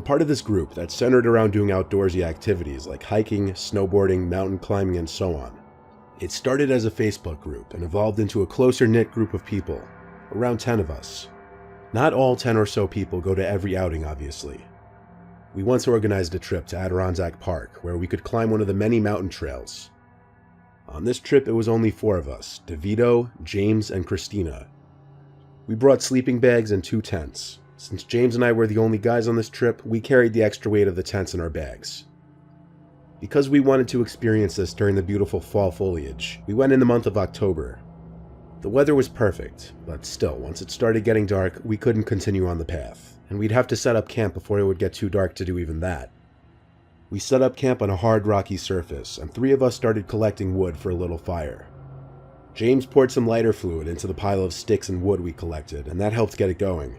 part of this group that's centered around doing outdoorsy activities like hiking, snowboarding, mountain climbing, and so on. It started as a Facebook group and evolved into a closer-knit group of people, around 10 of us. Not all 10 or so people go to every outing, obviously. We once organized a trip to Adirondack Park where we could climb one of the many mountain trails. On this trip, it was only 4 of us, DeVito, James, and Christina. We brought sleeping bags and 2 tents. Since James and I were the only guys on this trip, we carried the extra weight of the tents in our bags. Because we wanted to experience this during the beautiful fall foliage, we went in the month of October. The weather was perfect, but still, once it started getting dark, we couldn't continue on the path, and we'd have to set up camp before it would get too dark to do even that. We set up camp on a hard rocky surface, and 3 of us started collecting wood for a little fire. James poured some lighter fluid into the pile of sticks and wood we collected, and that helped get it going.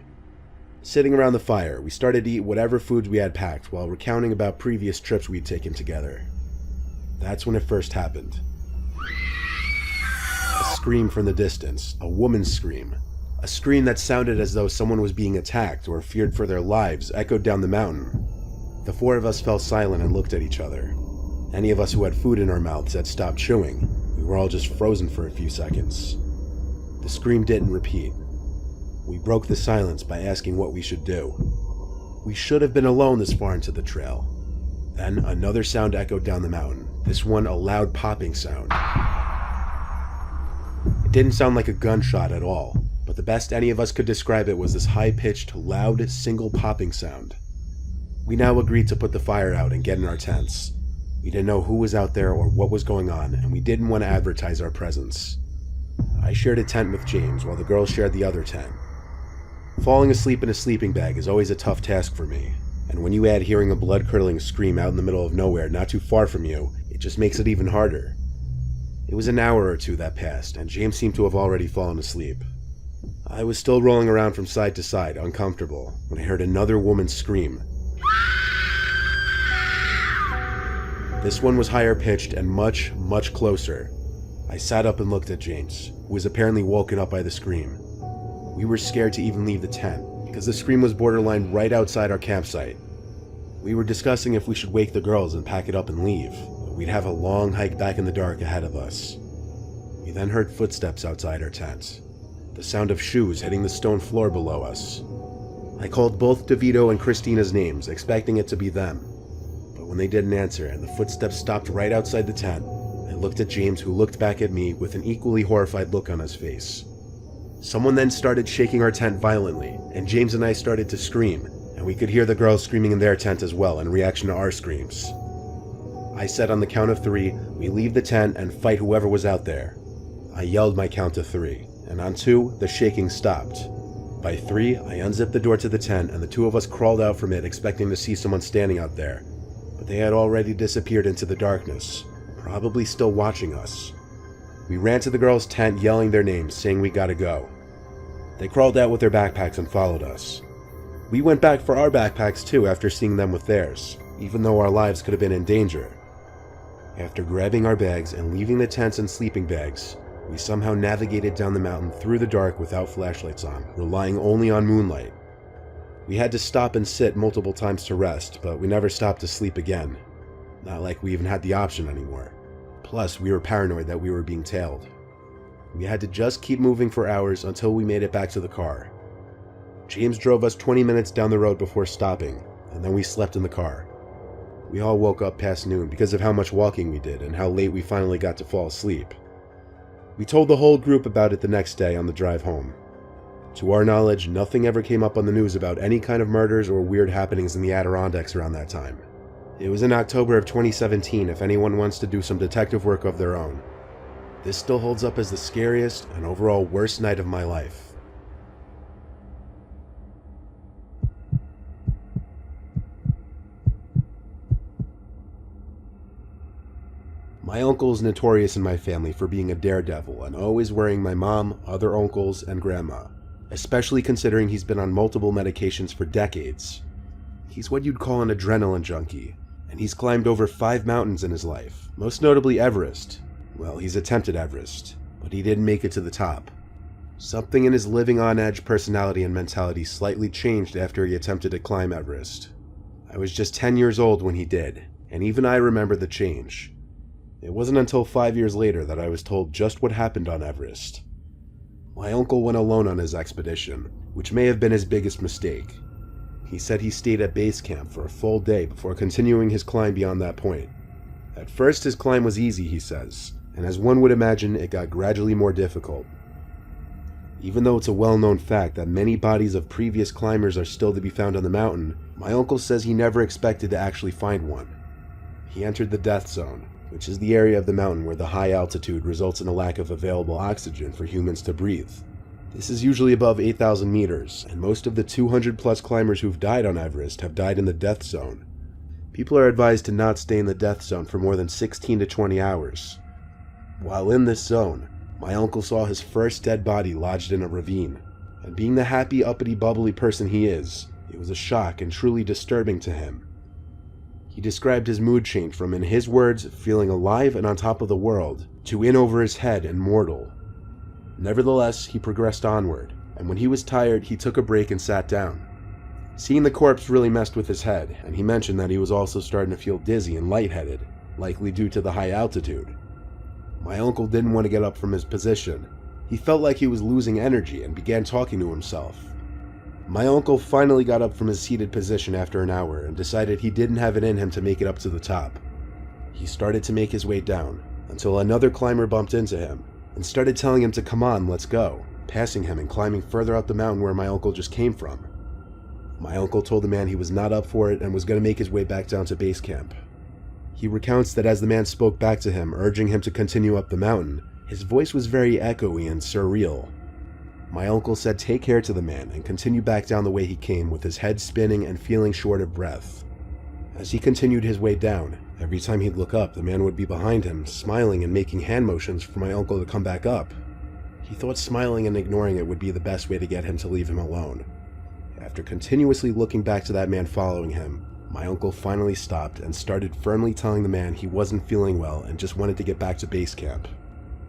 Sitting around the fire, we started to eat whatever foods we had packed while recounting about previous trips we'd taken together. That's when it first happened. A scream from the distance, a woman's scream. A scream that sounded as though someone was being attacked or feared for their lives echoed down the mountain. The 4 of us fell silent and looked at each other. Any of us who had food in our mouths had stopped chewing. We were all just frozen for a few seconds. The scream didn't repeat. We broke the silence by asking what we should do. We should have been alone this far into the trail. Then another sound echoed down the mountain, this one a loud popping sound. It didn't sound like a gunshot at all, but the best any of us could describe it was this high-pitched, loud, single popping sound. We now agreed to put the fire out and get in our tents. We didn't know who was out there or what was going on, and we didn't want to advertise our presence. I shared a tent with James while the girls shared the other tent. Falling asleep in a sleeping bag is always a tough task for me, and when you add hearing a blood-curdling scream out in the middle of nowhere not too far from you, it just makes it even harder. It was an hour or 2 that passed, and James seemed to have already fallen asleep. I was still rolling around from side to side, uncomfortable, when I heard another woman scream. This one was higher pitched and much, much closer. I sat up and looked at James, who was apparently woken up by the scream. We were scared to even leave the tent, because the scream was borderline right outside our campsite. We were discussing if we should wake the girls and pack it up and leave, but we'd have a long hike back in the dark ahead of us. We then heard footsteps outside our tent, the sound of shoes hitting the stone floor below us. I called both DeVito and Christina's names, expecting it to be them. But when they didn't answer and the footsteps stopped right outside the tent, I looked at James, who looked back at me with an equally horrified look on his face. Someone then started shaking our tent violently, and James and I started to scream, and we could hear the girls screaming in their tent as well in reaction to our screams. I said on the count of 3, we leave the tent and fight whoever was out there. I yelled my count to 3, and on 2, the shaking stopped. By 3, I unzipped the door to the tent, and the 2 of us crawled out from it expecting to see someone standing out there, but they had already disappeared into the darkness, probably still watching us. We ran to the girls' tent yelling their names, saying we gotta go. They crawled out with their backpacks and followed us. We went back for our backpacks too after seeing them with theirs, even though our lives could have been in danger. After grabbing our bags and leaving the tents and sleeping bags, we somehow navigated down the mountain through the dark without flashlights on, relying only on moonlight. We had to stop and sit multiple times to rest, but we never stopped to sleep again. Not like we even had the option anymore. Plus, we were paranoid that we were being tailed. We had to just keep moving for hours until we made it back to the car. James drove us 20 minutes down the road before stopping, and then we slept in the car. We all woke up past noon because of how much walking we did and how late we finally got to fall asleep. We told the whole group about it the next day on the drive home. To our knowledge, nothing ever came up on the news about any kind of murders or weird happenings in the Adirondacks around that time. It was in October of 2017 if anyone wants to do some detective work of their own. This still holds up as the scariest and overall worst night of my life. My uncle is notorious in my family for being a daredevil and always worrying my mom, other uncles, and grandma, especially considering he's been on multiple medications for decades. He's what you'd call an adrenaline junkie, and he's climbed over 5 mountains in his life, most notably Everest. Well, he's attempted Everest, but he didn't make it to the top. Something in his living on edge personality and mentality slightly changed after he attempted to climb Everest. I was just 10 years old when he did, and even I remember the change. It wasn't until 5 years later that I was told just what happened on Everest. My uncle went alone on his expedition, which may have been his biggest mistake. He said he stayed at base camp for a full day before continuing his climb beyond that point. At first his climb was easy, he says, and as one would imagine, it got gradually more difficult. Even though it's a well-known fact that many bodies of previous climbers are still to be found on the mountain, my uncle says he never expected to actually find one. He entered the death zone, which is the area of the mountain where the high altitude results in a lack of available oxygen for humans to breathe. This is usually above 8,000 meters, and most of the 200+ climbers who've died on Everest have died in the death zone. People are advised to not stay in the death zone for more than 16 to 20 hours. While in this zone, my uncle saw his first dead body lodged in a ravine, and being the happy, uppity, bubbly person he is, it was a shock and truly disturbing to him. He described his mood change from, in his words, feeling alive and on top of the world, to in over his head and mortal. Nevertheless, he progressed onward, and when he was tired, he took a break and sat down. Seeing the corpse really messed with his head, and he mentioned that he was also starting to feel dizzy and lightheaded, likely due to the high altitude. My uncle didn't want to get up from his position. He felt like he was losing energy and began talking to himself. My uncle finally got up from his seated position after an hour and decided he didn't have it in him to make it up to the top. He started to make his way down, until another climber bumped into him and started telling him to come on, let's go, passing him and climbing further up the mountain where my uncle just came from. My uncle told the man he was not up for it and was going to make his way back down to base camp. He recounts that as the man spoke back to him, urging him to continue up the mountain, his voice was very echoey and surreal. My uncle said take care to the man and continue back down the way he came with his head spinning and feeling short of breath. As he continued his way down, every time he'd look up, the man would be behind him, smiling and making hand motions for my uncle to come back up. He thought smiling and ignoring it would be the best way to get him to leave him alone. After continuously looking back to that man following him, my uncle finally stopped and started firmly telling the man he wasn't feeling well and just wanted to get back to base camp.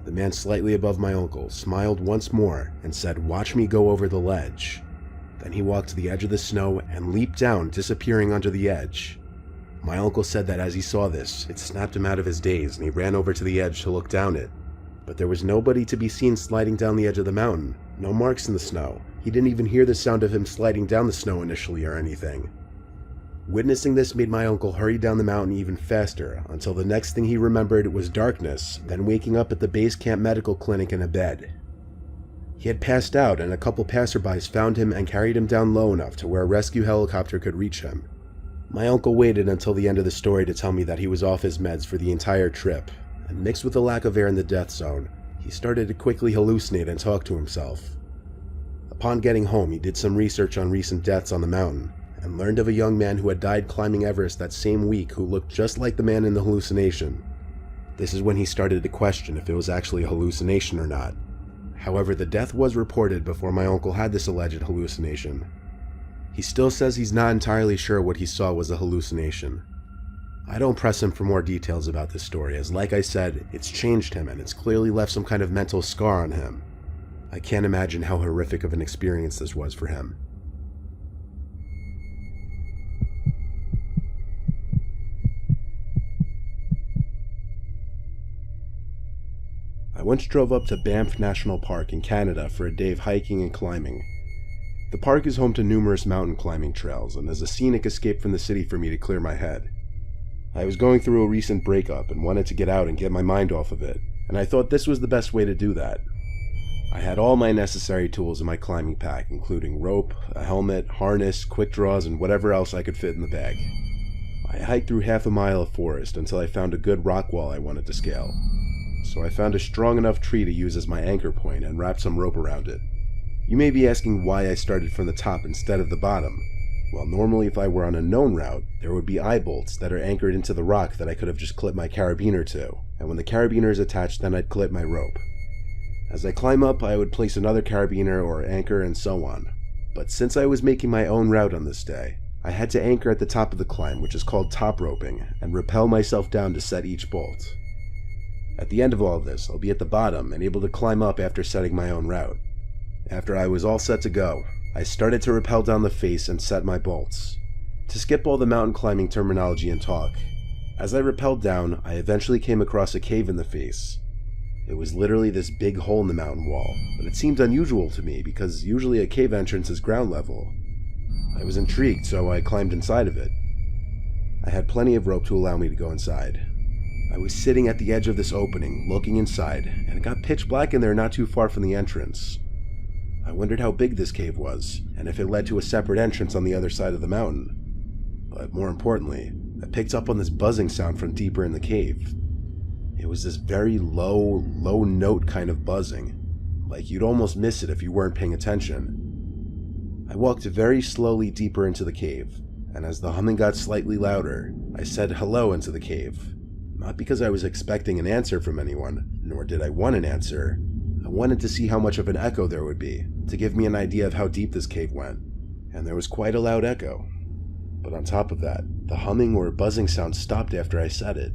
The man slightly above my uncle smiled once more and said, "Watch me go over the ledge." Then he walked to the edge of the snow and leaped down, disappearing under the edge. My uncle said that as he saw this, it snapped him out of his daze and he ran over to the edge to look down it. But there was nobody to be seen sliding down the edge of the mountain, no marks in the snow. He didn't even hear the sound of him sliding down the snow initially or anything. Witnessing this made my uncle hurry down the mountain even faster, until the next thing he remembered was darkness, then waking up at the base camp medical clinic in a bed. He had passed out and a couple passerbys found him and carried him down low enough to where a rescue helicopter could reach him. My uncle waited until the end of the story to tell me that he was off his meds for the entire trip, and mixed with the lack of air in the death zone, he started to quickly hallucinate and talk to himself. Upon getting home, he did some research on recent deaths on the mountain, and learned of a young man who had died climbing Everest that same week who looked just like the man in the hallucination. This is when he started to question if it was actually a hallucination or not. However, the death was reported before my uncle had this alleged hallucination. He still says he's not entirely sure what he saw was a hallucination. I don't press him for more details about this story, as like I said, it's changed him and it's clearly left some kind of mental scar on him. I can't imagine how horrific of an experience this was for him. I once drove up to Banff National Park in Canada for a day of hiking and climbing. The park is home to numerous mountain climbing trails and is a scenic escape from the city for me to clear my head. I was going through a recent breakup and wanted to get out and get my mind off of it, and I thought this was the best way to do that. I had all my necessary tools in my climbing pack, including rope, a helmet, harness, quick draws, and whatever else I could fit in the bag. I hiked through half a mile of forest until I found a good rock wall I wanted to scale. So I found a strong enough tree to use as my anchor point and wrapped some rope around it. You may be asking why I started from the top instead of the bottom. Well, normally if I were on a known route, there would be eye bolts that are anchored into the rock that I could have just clipped my carabiner to, and when the carabiner is attached, then I'd clip my rope. As I climb up, I would place another carabiner or anchor and so on. But since I was making my own route on this day, I had to anchor at the top of the climb, which is called top roping, and rappel myself down to set each bolt. At the end of all of this, I'll be at the bottom and able to climb up after setting my own route. After I was all set to go, I started to rappel down the face and set my bolts. To skip all the mountain climbing terminology and talk, as I rappelled down, I eventually came across a cave in the face. It was literally this big hole in the mountain wall, but it seemed unusual to me because usually a cave entrance is ground level. I was intrigued, so I climbed inside of it. I had plenty of rope to allow me to go inside. I was sitting at the edge of this opening, looking inside, and it got pitch black in there not too far from the entrance. I wondered how big this cave was, and if it led to a separate entrance on the other side of the mountain. But more importantly, I picked up on this buzzing sound from deeper in the cave. It was this very low note kind of buzzing, like you'd almost miss it if you weren't paying attention. I walked very slowly deeper into the cave, and as the humming got slightly louder, I said hello into the cave. Not because I was expecting an answer from anyone, nor did I want an answer. I wanted to see how much of an echo there would be, to give me an idea of how deep this cave went, and there was quite a loud echo. But on top of that, the humming or buzzing sound stopped after I said it.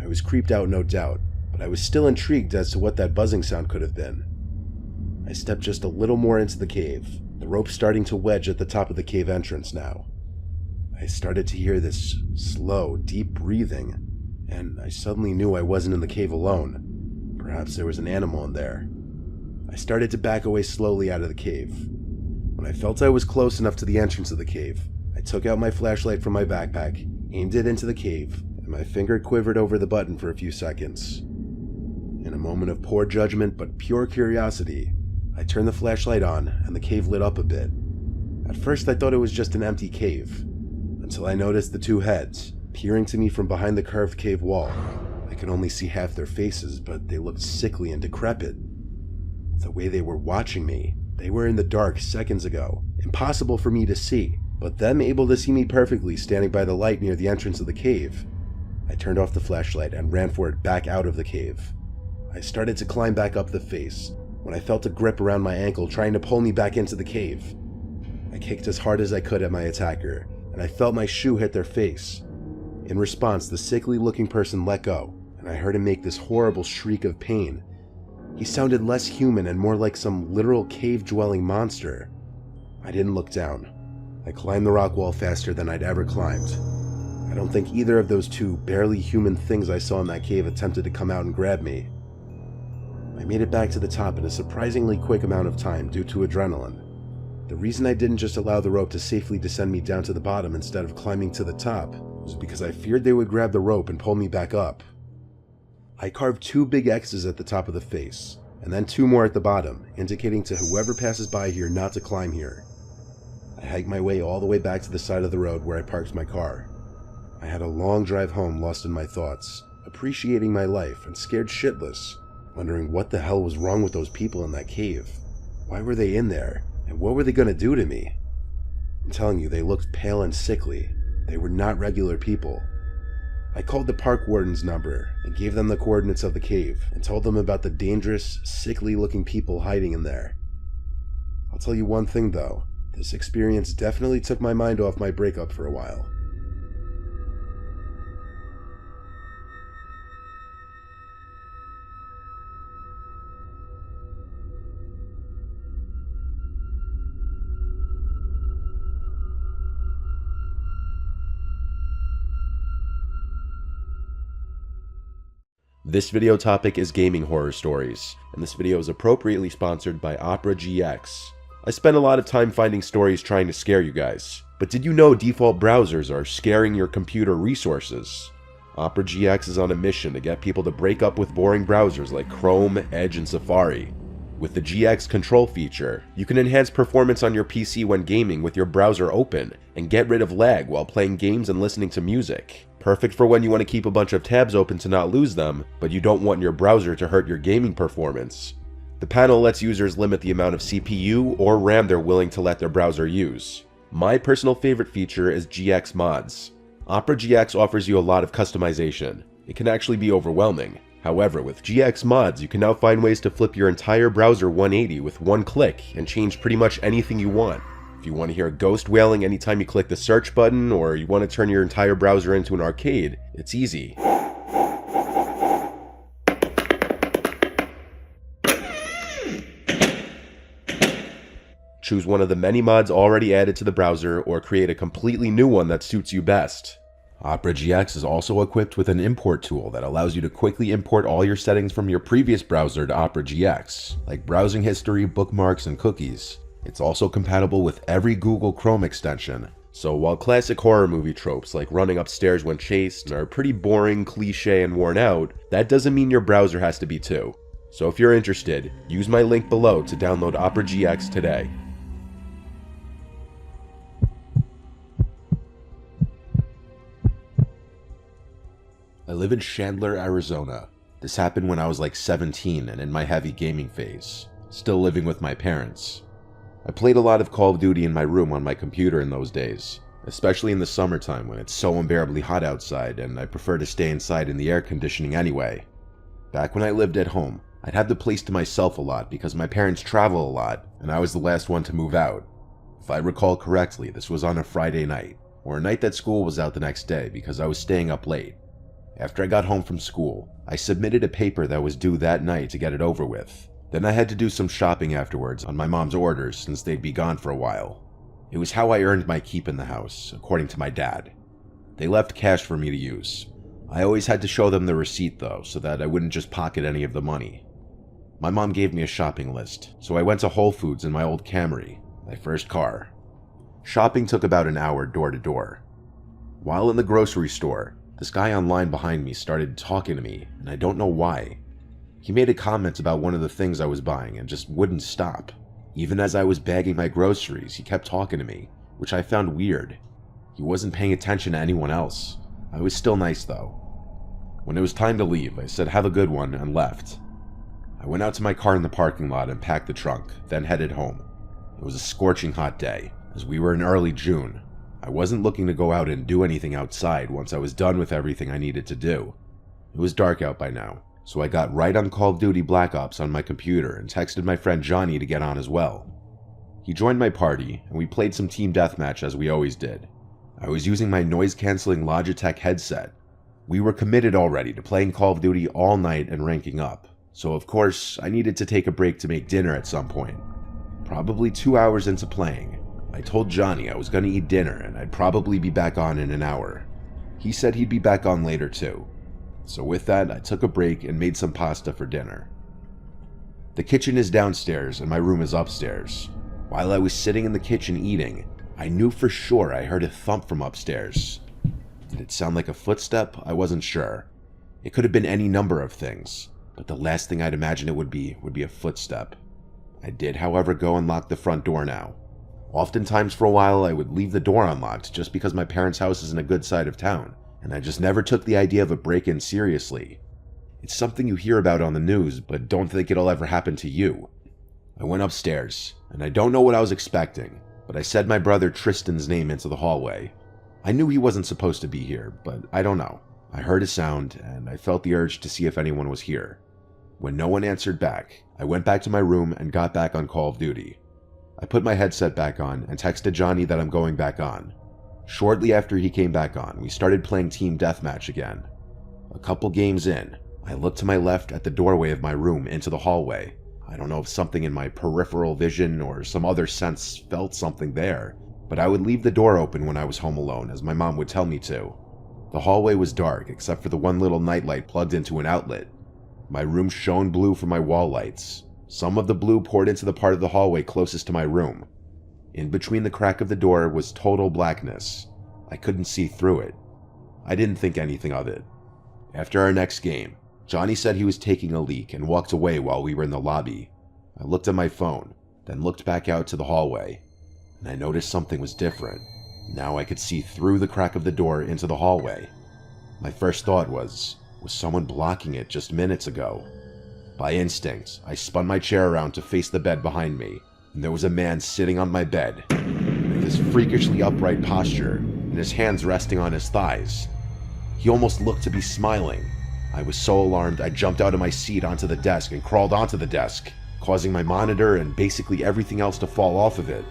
I was creeped out, no doubt, but I was still intrigued as to what that buzzing sound could have been. I stepped just a little more into the cave, the rope starting to wedge at the top of the cave entrance now. I started to hear this slow, deep breathing, and I suddenly knew I wasn't in the cave alone. Perhaps there was an animal in there. I started to back away slowly out of the cave. When I felt I was close enough to the entrance of the cave, I took out my flashlight from my backpack, aimed it into the cave, and my finger quivered over the button for a few seconds. In a moment of poor judgment but pure curiosity, I turned the flashlight on and the cave lit up a bit. At first I thought it was just an empty cave, until I noticed the two heads peering to me from behind the curved cave wall. I could only see half their faces, but they looked sickly and decrepit. The way they were watching me, they were in the dark seconds ago, impossible for me to see, but them able to see me perfectly standing by the light near the entrance of the cave. I turned off the flashlight and ran for it back out of the cave. I started to climb back up the face when I felt a grip around my ankle trying to pull me back into the cave. I kicked as hard as I could at my attacker, and I felt my shoe hit their face. In response, the sickly looking person let go, and I heard him make this horrible shriek of pain. He sounded less human and more like some literal cave-dwelling monster. I didn't look down. I climbed the rock wall faster than I'd ever climbed. I don't think either of those two barely human things I saw in that cave attempted to come out and grab me. I made it back to the top in a surprisingly quick amount of time due to adrenaline. The reason I didn't just allow the rope to safely descend me down to the bottom instead of climbing to the top was because I feared they would grab the rope and pull me back up. I carved 2 big X's at the top of the face, and then 2 more at the bottom, indicating to whoever passes by here not to climb here. I hiked my way all the way back to the side of the road where I parked my car. I had a long drive home lost in my thoughts, appreciating my life and scared shitless, wondering what the hell was wrong with those people in that cave. Why were they in there, and what were they going to do to me? I'm telling you, they looked pale and sickly. They were not regular people. I called the park warden's number and gave them the coordinates of the cave and told them about the dangerous, sickly-looking people hiding in there. I'll tell you one thing though, this experience definitely took my mind off my breakup for a while. This video topic is gaming horror stories, and this video is appropriately sponsored by Opera GX. I spent a lot of time finding stories trying to scare you guys, but did you know default browsers are scaring your computer resources? Opera GX is on a mission to get people to break up with boring browsers like Chrome, Edge, and Safari. With the GX control feature, you can enhance performance on your PC when gaming with your browser open, and get rid of lag while playing games and listening to music. Perfect for when you want to keep a bunch of tabs open to not lose them, but you don't want your browser to hurt your gaming performance. The panel lets users limit the amount of CPU or RAM they're willing to let their browser use. My personal favorite feature is GX Mods. Opera GX offers you a lot of customization. It can actually be overwhelming. However, with GX Mods, you can now find ways to flip your entire browser 180 with one click and change pretty much anything you want. If you want to hear a ghost wailing anytime you click the search button, or you want to turn your entire browser into an arcade, it's easy. Choose one of the many mods already added to the browser, or create a completely new one that suits you best. Opera GX is also equipped with an import tool that allows you to quickly import all your settings from your previous browser to Opera GX, like browsing history, bookmarks, and cookies. It's also compatible with every Google Chrome extension. So while classic horror movie tropes like running upstairs when chased are pretty boring, cliche, and worn out, that doesn't mean your browser has to be too. So if you're interested, use my link below to download Opera GX today. I live in Chandler, Arizona. This happened when I was like 17 and in my heavy gaming phase, still living with my parents. I played a lot of Call of Duty in my room on my computer in those days, especially in the summertime when it's so unbearably hot outside and I prefer to stay inside in the air conditioning anyway. Back when I lived at home, I'd have the place to myself a lot because my parents travel a lot and I was the last one to move out. If I recall correctly, this was on a Friday night, or a night that school was out the next day because I was staying up late. After I got home from school, I submitted a paper that was due that night to get it over with. Then I had to do some shopping afterwards on my mom's orders since they'd be gone for a while. It was how I earned my keep in the house, according to my dad. They left cash for me to use. I always had to show them the receipt though, so that I wouldn't just pocket any of the money. My mom gave me a shopping list, so I went to Whole Foods in my old Camry, my first car. Shopping took about an hour door to door. While in the grocery store, this guy online behind me started talking to me, and I don't know why. He made a comment about one of the things I was buying and just wouldn't stop. Even as I was bagging my groceries, he kept talking to me, which I found weird. He wasn't paying attention to anyone else. I was still nice though. When it was time to leave, I said have a good one and left. I went out to my car in the parking lot and packed the trunk, then headed home. It was a scorching hot day, as we were in early June. I wasn't looking to go out and do anything outside once I was done with everything I needed to do. It was dark out by now, so I got right on Call of Duty Black Ops on my computer and texted my friend Johnny to get on as well. He joined my party, and we played some team deathmatch as we always did. I was using my noise-canceling Logitech headset. We were committed already to playing Call of Duty all night and ranking up, so of course I needed to take a break to make dinner at some point. Probably 2 hours into playing, I told Johnny I was going to eat dinner and I'd probably be back on in an hour. He said he'd be back on later too. So with that, I took a break and made some pasta for dinner. The kitchen is downstairs and my room is upstairs. While I was sitting in the kitchen eating, I knew for sure I heard a thump from upstairs. Did it sound like a footstep? I wasn't sure. It could have been any number of things, but the last thing I'd imagine it would be a footstep. I did, however, go and lock the front door now. Oftentimes for a while I would leave the door unlocked just because my parents' house is in a good side of town, and I just never took the idea of a break-in seriously. It's something you hear about on the news, but don't think it'll ever happen to you. I went upstairs, and I don't know what I was expecting, but I said my brother Tristan's name into the hallway. I knew he wasn't supposed to be here, but I don't know. I heard a sound, and I felt the urge to see if anyone was here. When no one answered back, I went back to my room and got back on Call of Duty. I put my headset back on and texted Johnny that I'm going back on. Shortly after he came back on, we started playing team deathmatch again. A couple games in, I looked to my left at the doorway of my room into the hallway. I don't know if something in my peripheral vision or some other sense felt something there, but I would leave the door open when I was home alone, as my mom would tell me to. The hallway was dark except for the one little nightlight plugged into an outlet. My room shone blue from my wall lights. Some of the blue poured into the part of the hallway closest to my room. In between the crack of the door was total blackness. I couldn't see through it. I didn't think anything of it. After our next game, Johnny said he was taking a leak and walked away while we were in the lobby. I looked at my phone, then looked back out to the hallway, and I noticed something was different. Now I could see through the crack of the door into the hallway. My first thought was someone blocking it just minutes ago? By instinct, I spun my chair around to face the bed behind me, and there was a man sitting on my bed, with his freakishly upright posture, and his hands resting on his thighs. He almost looked to be smiling. I was so alarmed I jumped out of my seat onto the desk and crawled onto the desk, causing my monitor and basically everything else to fall off of it.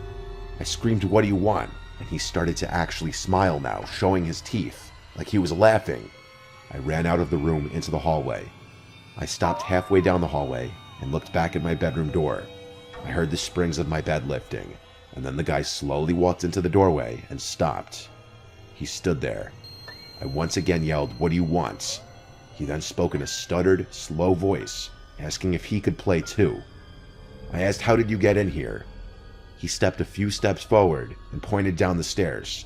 I screamed, "What do you want?" And he started to actually smile now, showing his teeth, like he was laughing. I ran out of the room into the hallway. I stopped halfway down the hallway and looked back at my bedroom door. I heard the springs of my bed lifting, and then the guy slowly walked into the doorway and stopped. He stood there. I once again yelled, "What do you want?" He then spoke in a stuttered, slow voice, asking if he could play too. I asked, "How did you get in here?" He stepped a few steps forward and pointed down the stairs.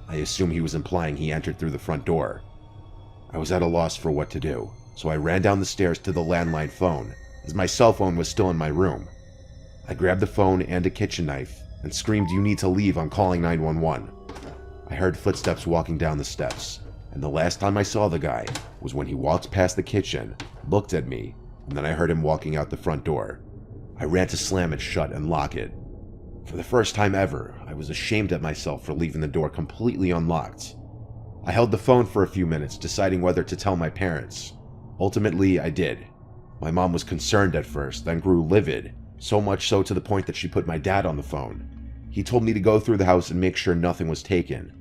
I assume he was implying he entered through the front door. I was at a loss for what to do, so I ran down the stairs to the landline phone, as my cell phone was still in my room. I grabbed the phone and a kitchen knife and screamed, "You need to leave, I'm calling 911. I heard footsteps walking down the steps, and the last time I saw the guy was when he walked past the kitchen, looked at me, and then I heard him walking out the front door. I ran to slam it shut and lock it. For the first time ever, I was ashamed at myself for leaving the door completely unlocked. I held the phone for a few minutes, deciding whether to tell my parents. Ultimately, I did. My mom was concerned at first, then grew livid, so much so to the point that she put my dad on the phone. He told me to go through the house and make sure nothing was taken.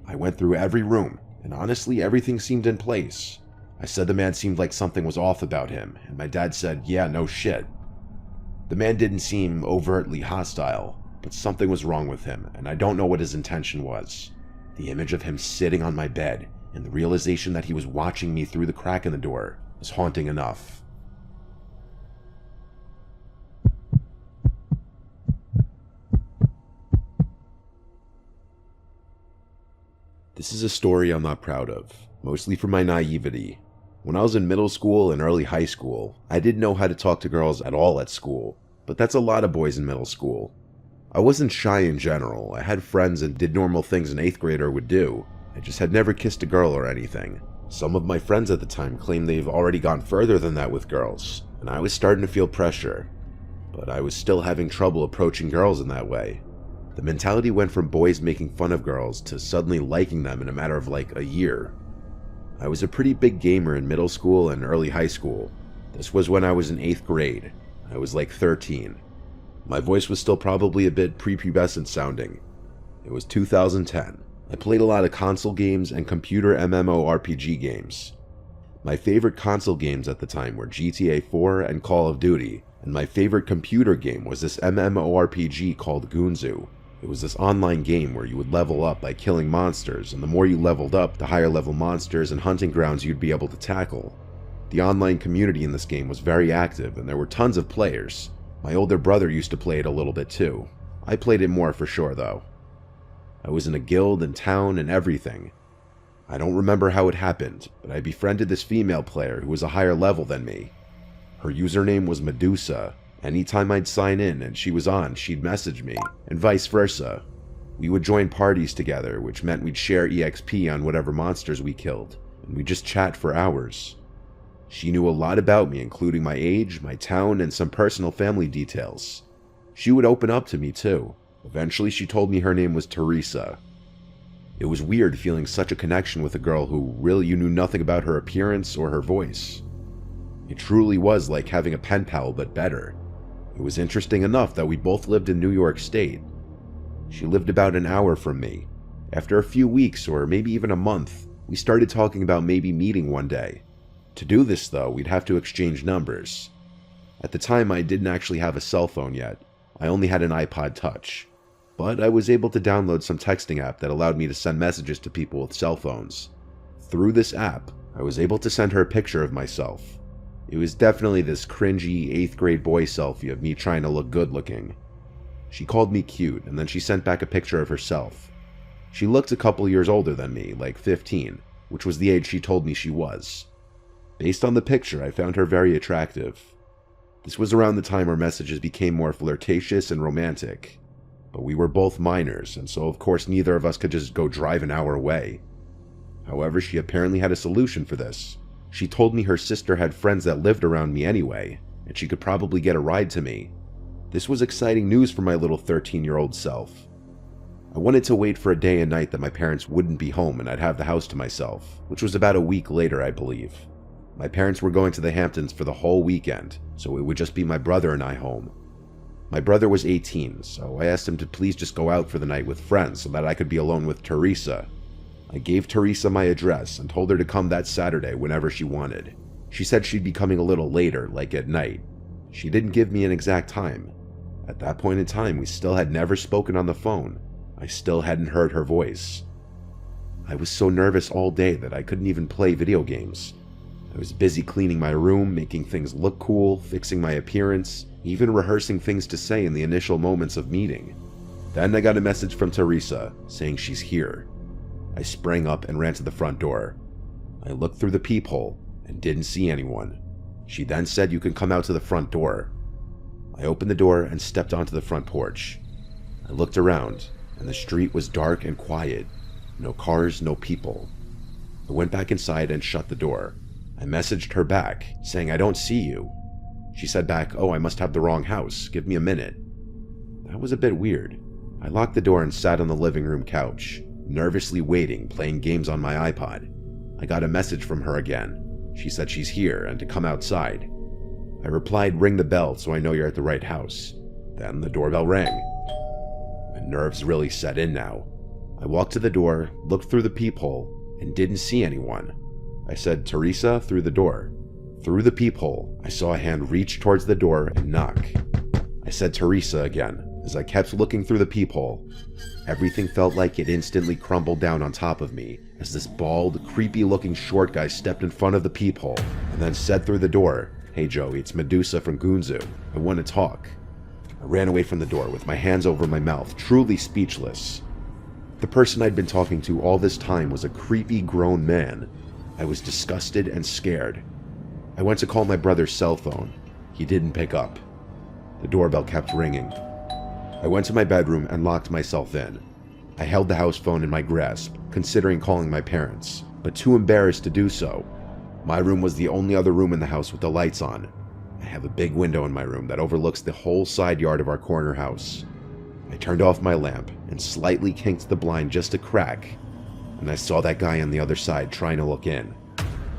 I went through every room, and honestly, everything seemed in place. I said the man seemed like something was off about him, and my dad said, "Yeah, no shit." The man didn't seem overtly hostile, but something was wrong with him, and I don't know what his intention was. The image of him sitting on my bed, and the realization that he was watching me through the crack in the door, was haunting enough. This is a story I'm not proud of, mostly for my naivety. When I was in middle school and early high school, I didn't know how to talk to girls at all at school, but that's a lot of boys in middle school. I wasn't shy in general. I had friends and did normal things an 8th grader would do. I just had never kissed a girl or anything. Some of my friends at the time claimed they've already gone further than that with girls, and I was starting to feel pressure. But I was still having trouble approaching girls in that way. The mentality went from boys making fun of girls to suddenly liking them in a matter of like a year. I was a pretty big gamer in middle school and early high school. This was when I was in 8th grade. I was like 13. My voice was still probably a bit prepubescent sounding. It was 2010. I played a lot of console games and computer MMORPG games. My favorite console games at the time were GTA 4 and Call of Duty, and my favorite computer game was this MMORPG called Gunzu. It was this online game where you would level up by killing monsters, and the more you leveled up, the higher level monsters and hunting grounds you'd be able to tackle. The online community in this game was very active, and there were tons of players. My older brother used to play it a little bit too. I played it more for sure though. I was in a guild and town and everything. I don't remember how it happened, but I befriended this female player who was a higher level than me. Her username was Medusa. Anytime I'd sign in and she was on, she'd message me, and vice versa. We would join parties together, which meant we'd share EXP on whatever monsters we killed, and we'd just chat for hours. She knew a lot about me, including my age, my town, and some personal family details. She would open up to me too. Eventually she told me her name was Teresa. It was weird feeling such a connection with a girl who really you knew nothing about her appearance or her voice. It truly was like having a pen pal, but better. It was interesting enough that we both lived in New York State. She lived about an hour from me. After a few weeks, or maybe even a month, we started talking about maybe meeting one day. To do this though, we'd have to exchange numbers. At the time, I didn't actually have a cell phone yet. I only had an iPod Touch. But I was able to download some texting app that allowed me to send messages to people with cell phones. Through this app, I was able to send her a picture of myself. It was definitely this cringy 8th grade boy selfie of me trying to look good looking. She called me cute, and then she sent back a picture of herself. She looked a couple years older than me, like 15, which was the age she told me she was. Based on the picture, I found her very attractive. This was around the time our messages became more flirtatious and romantic. But we were both minors, and so of course neither of us could just go drive an hour away. However, she apparently had a solution for this. She told me her sister had friends that lived around me anyway, and she could probably get a ride to me. This was exciting news for my little 13-year-old self. I wanted to wait for a day and night that my parents wouldn't be home and I'd have the house to myself, which was about a week later, I believe. My parents were going to the Hamptons for the whole weekend, so it would just be my brother and I home. My brother was 18, so I asked him to please just go out for the night with friends so that I could be alone with Teresa. I gave Teresa my address and told her to come that Saturday whenever she wanted. She said she'd be coming a little later, like at night. She didn't give me an exact time. At that point in time, we still had never spoken on the phone. I still hadn't heard her voice. I was so nervous all day that I couldn't even play video games. I was busy cleaning my room, making things look cool, fixing my appearance, even rehearsing things to say in the initial moments of meeting. Then I got a message from Teresa saying she's here. I sprang up and ran to the front door. I looked through the peephole and didn't see anyone. She then said you can come out to the front door. I opened the door and stepped onto the front porch. I looked around and the street was dark and quiet. No cars, no people. I went back inside and shut the door. I messaged her back, saying I don't see you. She said back, oh, I must have the wrong house. Give me a minute. That was a bit weird. I locked the door and sat on the living room couch, nervously waiting, playing games on my iPod. I got a message from her again. She said she's here and to come outside. I replied, ring the bell so I know you're at the right house. Then the doorbell rang. My nerves really set in now. I walked to the door, looked through the peephole, and didn't see anyone. I said, Teresa, through the door. Through the peephole, I saw a hand reach towards the door and knock. I said, Teresa, again. As I kept looking through the peephole, everything felt like it instantly crumbled down on top of me as this bald, creepy-looking short guy stepped in front of the peephole and then said through the door, hey Joey, it's Medusa from Gunzu. I want to talk. I ran away from the door with my hands over my mouth, truly speechless. The person I'd been talking to all this time was a creepy grown man. I was disgusted and scared. I went to call my brother's cell phone. He didn't pick up. The doorbell kept ringing. I went to my bedroom and locked myself in. I held the house phone in my grasp, considering calling my parents, but too embarrassed to do so. My room was the only other room in the house with the lights on. I have a big window in my room that overlooks the whole side yard of our corner house. I turned off my lamp and slightly kinked the blind just a crack, and I saw that guy on the other side trying to look in.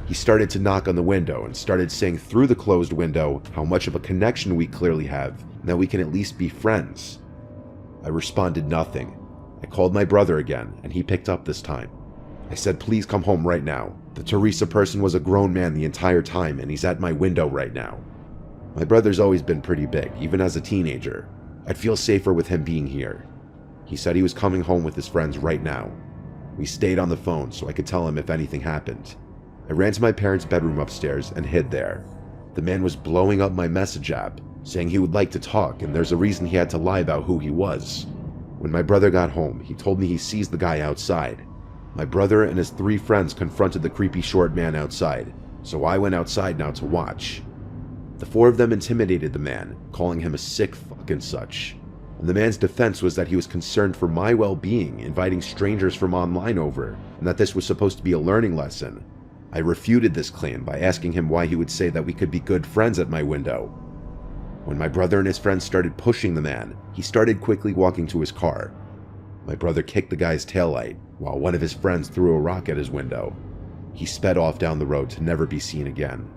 He started to knock on the window and started saying through the closed window how much of a connection we clearly have and that we can at least be friends. I responded nothing. I called my brother again, and he picked up this time. I said, please come home right now. The Teresa person was a grown man the entire time, and he's at my window right now. My brother's always been pretty big, even as a teenager. I'd feel safer with him being here. He said he was coming home with his friends right now. We stayed on the phone so I could tell him if anything happened. I ran to my parents' bedroom upstairs and hid there. The man was blowing up my message app, saying he would like to talk and there's a reason he had to lie about who he was. When my brother got home, he told me he sees the guy outside. My brother and his 3 friends confronted the creepy short man outside, so I went outside now to watch. The 4 of them intimidated the man, calling him a sick fuck and such. And the man's defense was that he was concerned for my well-being, inviting strangers from online over, and that this was supposed to be a learning lesson. I refuted this claim by asking him why he would say that we could be good friends at my window. When my brother and his friends started pushing the man, he started quickly walking to his car. My brother kicked the guy's taillight, while one of his friends threw a rock at his window. He sped off down the road to never be seen again.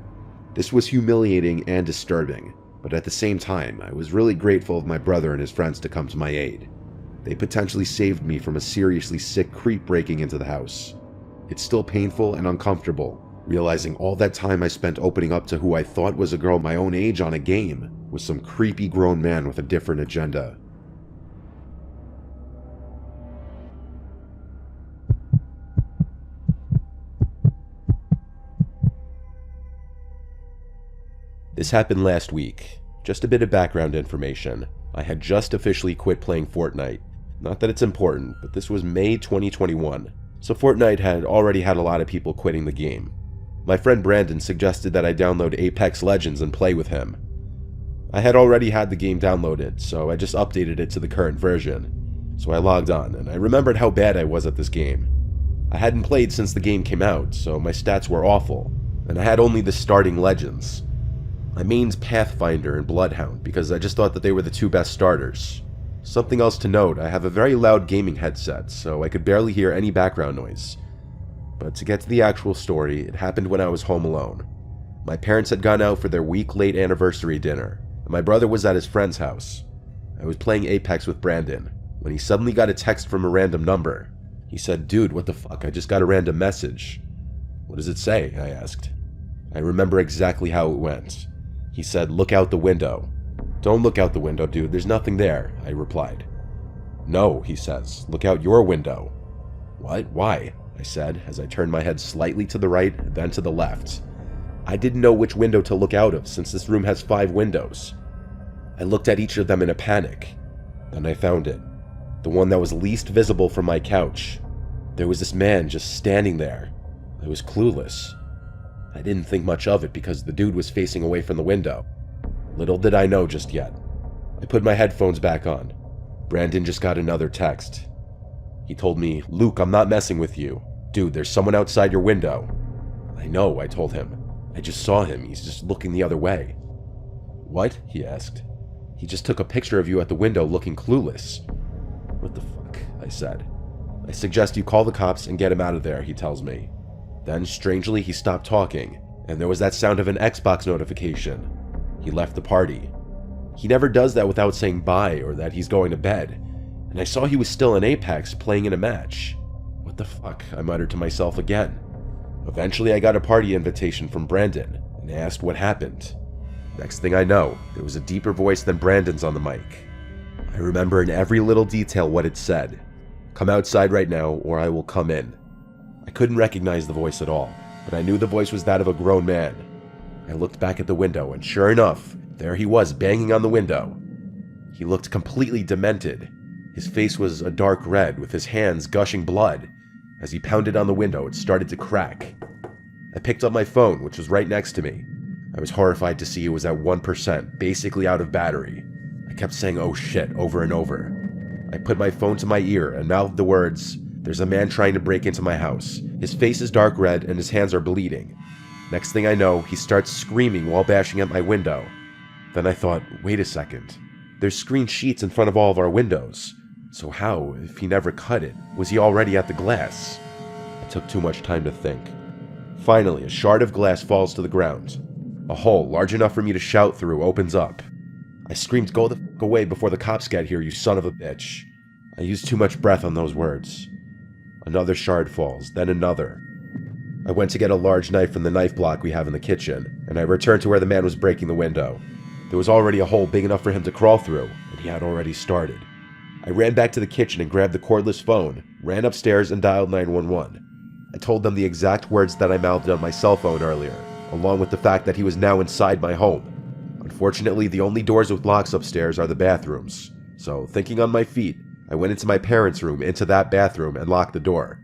This was humiliating and disturbing, but at the same time, I was really grateful of my brother and his friends to come to my aid. They potentially saved me from a seriously sick creep breaking into the house. It's still painful and uncomfortable, realizing all that time I spent opening up to who I thought was a girl my own age on a game was some creepy grown man with a different agenda. This happened last week. Just a bit of background information. I had just officially quit playing Fortnite. Not that it's important, but this was May 2021, so Fortnite had already had a lot of people quitting the game. My friend Brandon suggested that I download Apex Legends and play with him. I had already had the game downloaded, so I just updated it to the current version. So I logged on, and I remembered how bad I was at this game. I hadn't played since the game came out, so my stats were awful, and I had only the starting Legends. I mained Pathfinder and Bloodhound because I just thought that they were the 2 best starters. Something else to note, I have a very loud gaming headset, so I could barely hear any background noise. But to get to the actual story, it happened when I was home alone. My parents had gone out for their week-late anniversary dinner, and my brother was at his friend's house. I was playing Apex with Brandon, when he suddenly got a text from a random number. He said, "Dude, what the fuck, I just got a random message." "What does it say?" I asked. I remember exactly how it went. He said, "Look out the window." "Don't look out the window, dude. There's nothing there," I replied. "No," he says. "Look out your window." "What? Why?" I said, as I turned my head slightly to the right, then to the left. I didn't know which window to look out of since this room has 5 windows. I looked at each of them in a panic. Then I found it. The one that was least visible from my couch. There was this man just standing there. I was clueless. I didn't think much of it because the dude was facing away from the window. Little did I know just yet. I put my headphones back on. Brandon just got another text. He told me, "Luke, I'm not messing with you. Dude, there's someone outside your window." "I know," I told him. "I just saw him. He's just looking the other way." "What?" he asked. "He just took a picture of you at the window looking clueless." "What the fuck?" I said. "I suggest you call the cops and get him out of there," he tells me. Then, strangely, he stopped talking, and there was that sound of an Xbox notification. He left the party. He never does that without saying bye or that he's going to bed, and I saw he was still in Apex playing in a match. What the fuck, I muttered to myself again. Eventually, I got a party invitation from Brandon, and asked what happened. Next thing I know, there was a deeper voice than Brandon's on the mic. I remember in every little detail what it said. "Come outside right now, or I will come in." I couldn't recognize the voice at all, but I knew the voice was that of a grown man. I looked back at the window, and sure enough, there he was banging on the window. He looked completely demented. His face was a dark red, with his hands gushing blood. As he pounded on the window, it started to crack. I picked up my phone, which was right next to me. I was horrified to see it was at 1%, basically out of battery. I kept saying, "Oh shit," over and over. I put my phone to my ear and mouthed the words, "There's a man trying to break into my house. His face is dark red and his hands are bleeding." Next thing I know, he starts screaming while bashing at my window. Then I thought, wait a second. There's screen sheets in front of all of our windows. So how, if he never cut it, was he already at the glass? It took too much time to think. Finally, a shard of glass falls to the ground. A hole large enough for me to shout through opens up. I screamed, "Go the fuck away before the cops get here, you son of a bitch." I used too much breath on those words. Another shard falls, then another. I went to get a large knife from the knife block we have in the kitchen, and I returned to where the man was breaking the window. There was already a hole big enough for him to crawl through, and he had already started. I ran back to the kitchen and grabbed the cordless phone, ran upstairs and dialed 911. I told them the exact words that I mouthed on my cell phone earlier, along with the fact that he was now inside my home. Unfortunately, the only doors with locks upstairs are the bathrooms, so thinking on my feet, I went into my parents' room, into that bathroom, and locked the door.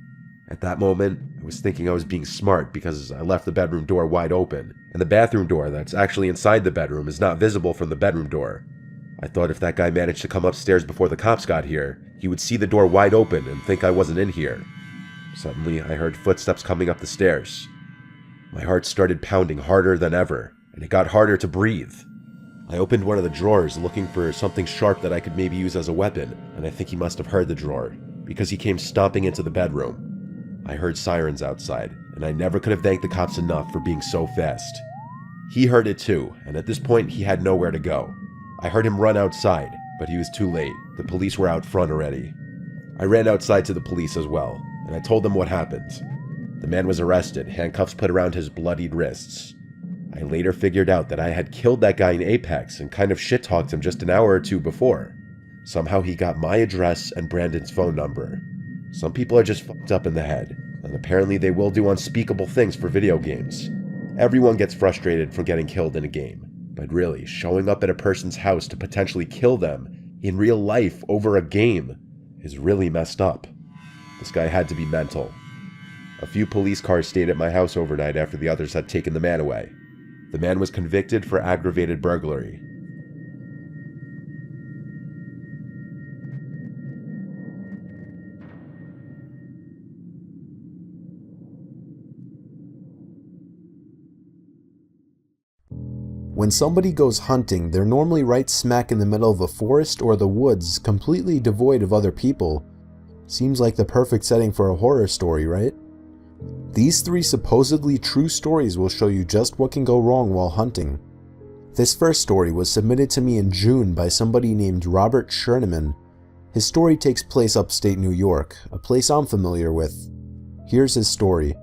At that moment, I was thinking I was being smart because I left the bedroom door wide open, and the bathroom door that's actually inside the bedroom is not visible from the bedroom door. I thought if that guy managed to come upstairs before the cops got here, he would see the door wide open and think I wasn't in here. Suddenly, I heard footsteps coming up the stairs. My heart started pounding harder than ever, and it got harder to breathe. I opened one of the drawers looking for something sharp that I could maybe use as a weapon, and I think he must have heard the drawer, because he came stomping into the bedroom. I heard sirens outside, and I never could have thanked the cops enough for being so fast. He heard it too, and at this point he had nowhere to go. I heard him run outside, but he was too late. The police were out front already. I ran outside to the police as well, and I told them what happened. The man was arrested, handcuffs put around his bloodied wrists. I later figured out that I had killed that guy in Apex and kind of shit-talked him just an hour or two before. Somehow he got my address and Brandon's phone number. Some people are just fucked up in the head, and apparently they will do unspeakable things for video games. Everyone gets frustrated from getting killed in a game, but really, showing up at a person's house to potentially kill them in real life over a game is really messed up. This guy had to be mental. A few police cars stayed at my house overnight after the others had taken the man away. The man was convicted for aggravated burglary. When somebody goes hunting, they're normally right smack in the middle of a forest or the woods, completely devoid of other people. Seems like the perfect setting for a horror story, right? These 3 supposedly true stories will show you just what can go wrong while hunting. This first story was submitted to me in June by somebody named Robert Scherneman. His story takes place upstate New York, a place I'm familiar with. Here's his story.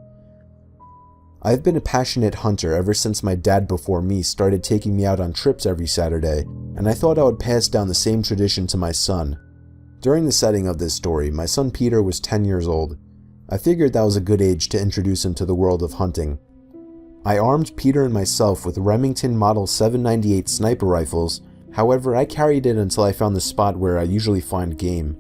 I've been a passionate hunter ever since my dad before me started taking me out on trips every Saturday. and I thought I would pass down the same tradition to my son. During the setting of this story, my son Peter was 10 years old. I figured that was a good age to introduce him to the world of hunting. I armed Peter and myself with Remington Model 798 sniper rifles. However, I carried it until I found the spot where I usually find game.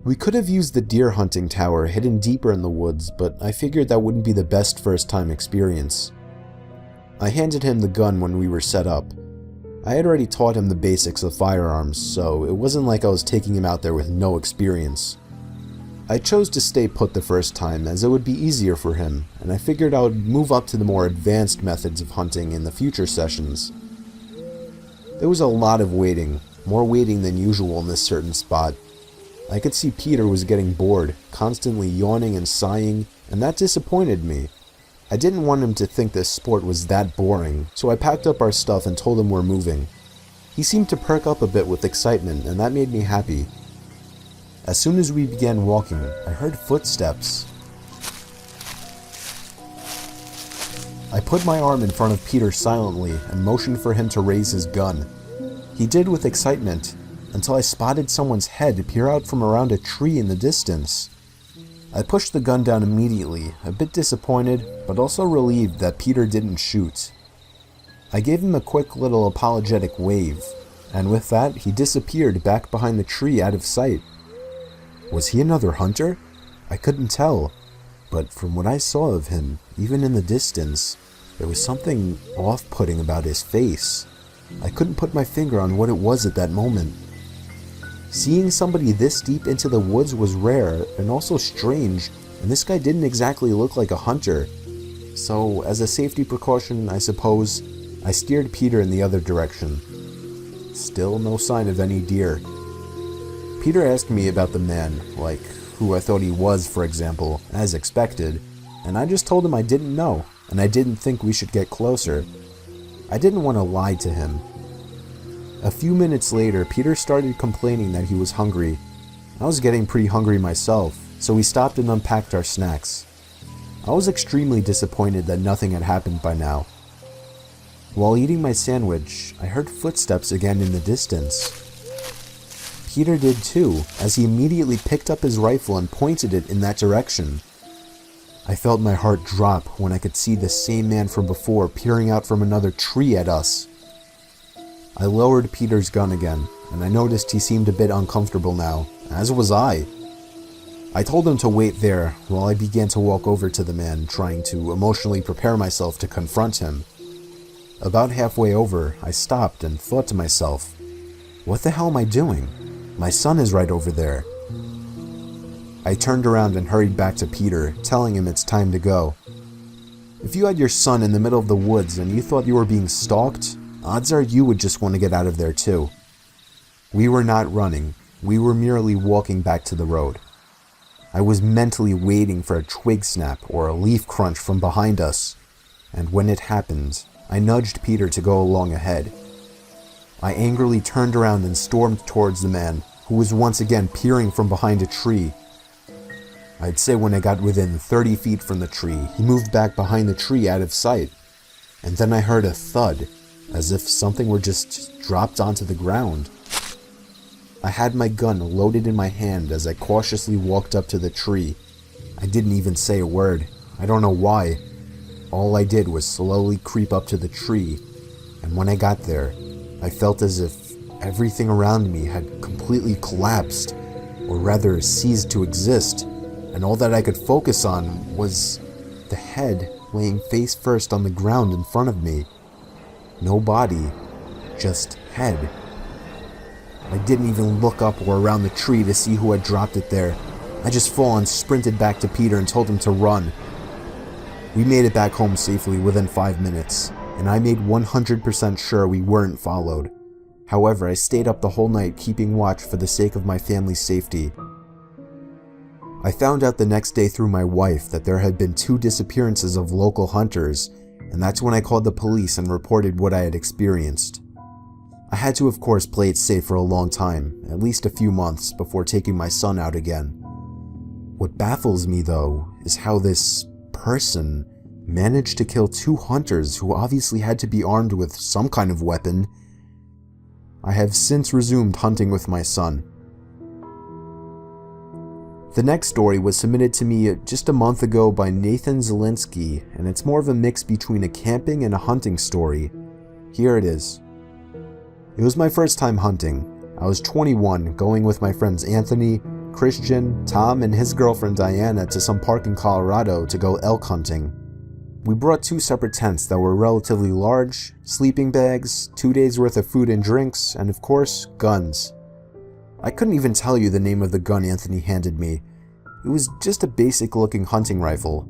We could have used the deer hunting tower hidden deeper in the woods, but I figured that wouldn't be the best first-time experience. I handed him the gun when we were set up. I had already taught him the basics of firearms, so it wasn't like I was taking him out there with no experience. I chose to stay put the first time as it would be easier for him, and I figured I would move up to the more advanced methods of hunting in the future sessions. There was a lot of waiting, more waiting than usual in this certain spot. I could see Peter was getting bored, constantly yawning and sighing, and that disappointed me. I didn't want him to think this sport was that boring, so I packed up our stuff and told him we're moving. He seemed to perk up a bit with excitement, and that made me happy. As soon as we began walking, I heard footsteps. I put my arm in front of Peter silently and motioned for him to raise his gun. He did with excitement, until I spotted someone's head peer out from around a tree in the distance. I pushed the gun down immediately, a bit disappointed, but also relieved that Peter didn't shoot. I gave him a quick little apologetic wave, and with that, he disappeared back behind the tree out of sight. Was he another hunter? I couldn't tell, but from what I saw of him, even in the distance, there was something off-putting about his face. I couldn't put my finger on what it was at that moment. Seeing somebody this deep into the woods was rare and also strange, and this guy didn't exactly look like a hunter. So, as a safety precaution, I suppose, I steered Peter in the other direction. Still no sign of any deer. Peter asked me about the man, like who I thought he was, for example, as expected, and I just told him I didn't know, and I didn't think we should get closer. I didn't want to lie to him. A few minutes later, Peter started complaining that he was hungry. I was getting pretty hungry myself, so we stopped and unpacked our snacks. I was extremely disappointed that nothing had happened by now. While eating my sandwich, I heard footsteps again in the distance. Peter did too, as he immediately picked up his rifle and pointed it in that direction. I felt my heart drop when I could see the same man from before peering out from another tree at us. I lowered Peter's gun again, and I noticed he seemed a bit uncomfortable now, as was I. I told him to wait there while I began to walk over to the man, trying to emotionally prepare myself to confront him. About halfway over, I stopped and thought to myself, what the hell am I doing? My son is right over there. I turned around and hurried back to Peter, telling him it's time to go. If you had your son in the middle of the woods and you thought you were being stalked, odds are you would just want to get out of there too. We were not running, we were merely walking back to the road. I was mentally waiting for a twig snap or a leaf crunch from behind us, and when it happened, I nudged Peter to go along ahead. I angrily turned around and stormed towards the man, who was once again peering from behind a tree. I'd say when I got within 30 feet from the tree, he moved back behind the tree out of sight, and then I heard a thud, as if something were just dropped onto the ground. I had my gun loaded in my hand as I cautiously walked up to the tree. I didn't even say a word. I don't know why. All I did was slowly creep up to the tree, and when I got there, I felt as if everything around me had completely collapsed, or rather ceased to exist, and all that I could focus on was the head laying face first on the ground in front of me. No body, just head. I didn't even look up or around the tree to see who had dropped it there. I just full on sprinted back to Peter and told him to run. We made it back home safely within 5 minutes, and I made 100% sure we weren't followed. However, I stayed up the whole night keeping watch for the sake of my family's safety. I found out the next day through my wife that there had been 2 disappearances of local hunters, and that's when I called the police and reported what I had experienced. I had to, of course, play it safe for a long time, at least a few months, before taking my son out again. What baffles me, though, is how this person managed to kill 2 hunters who obviously had to be armed with some kind of weapon, I have since resumed hunting with my son. The next story was submitted to me just a month ago by Nathan Zielinski, and it's more of a mix between a camping and a hunting story. Here it is. It was my first time hunting. I was 21, going with my friends Anthony, Christian, Tom, and his girlfriend Diana to some park in Colorado to go elk hunting. We brought 2 separate tents that were relatively large, sleeping bags, 2 days worth of food and drinks, and of course, guns. I couldn't even tell you the name of the gun Anthony handed me. It was just a basic looking hunting rifle.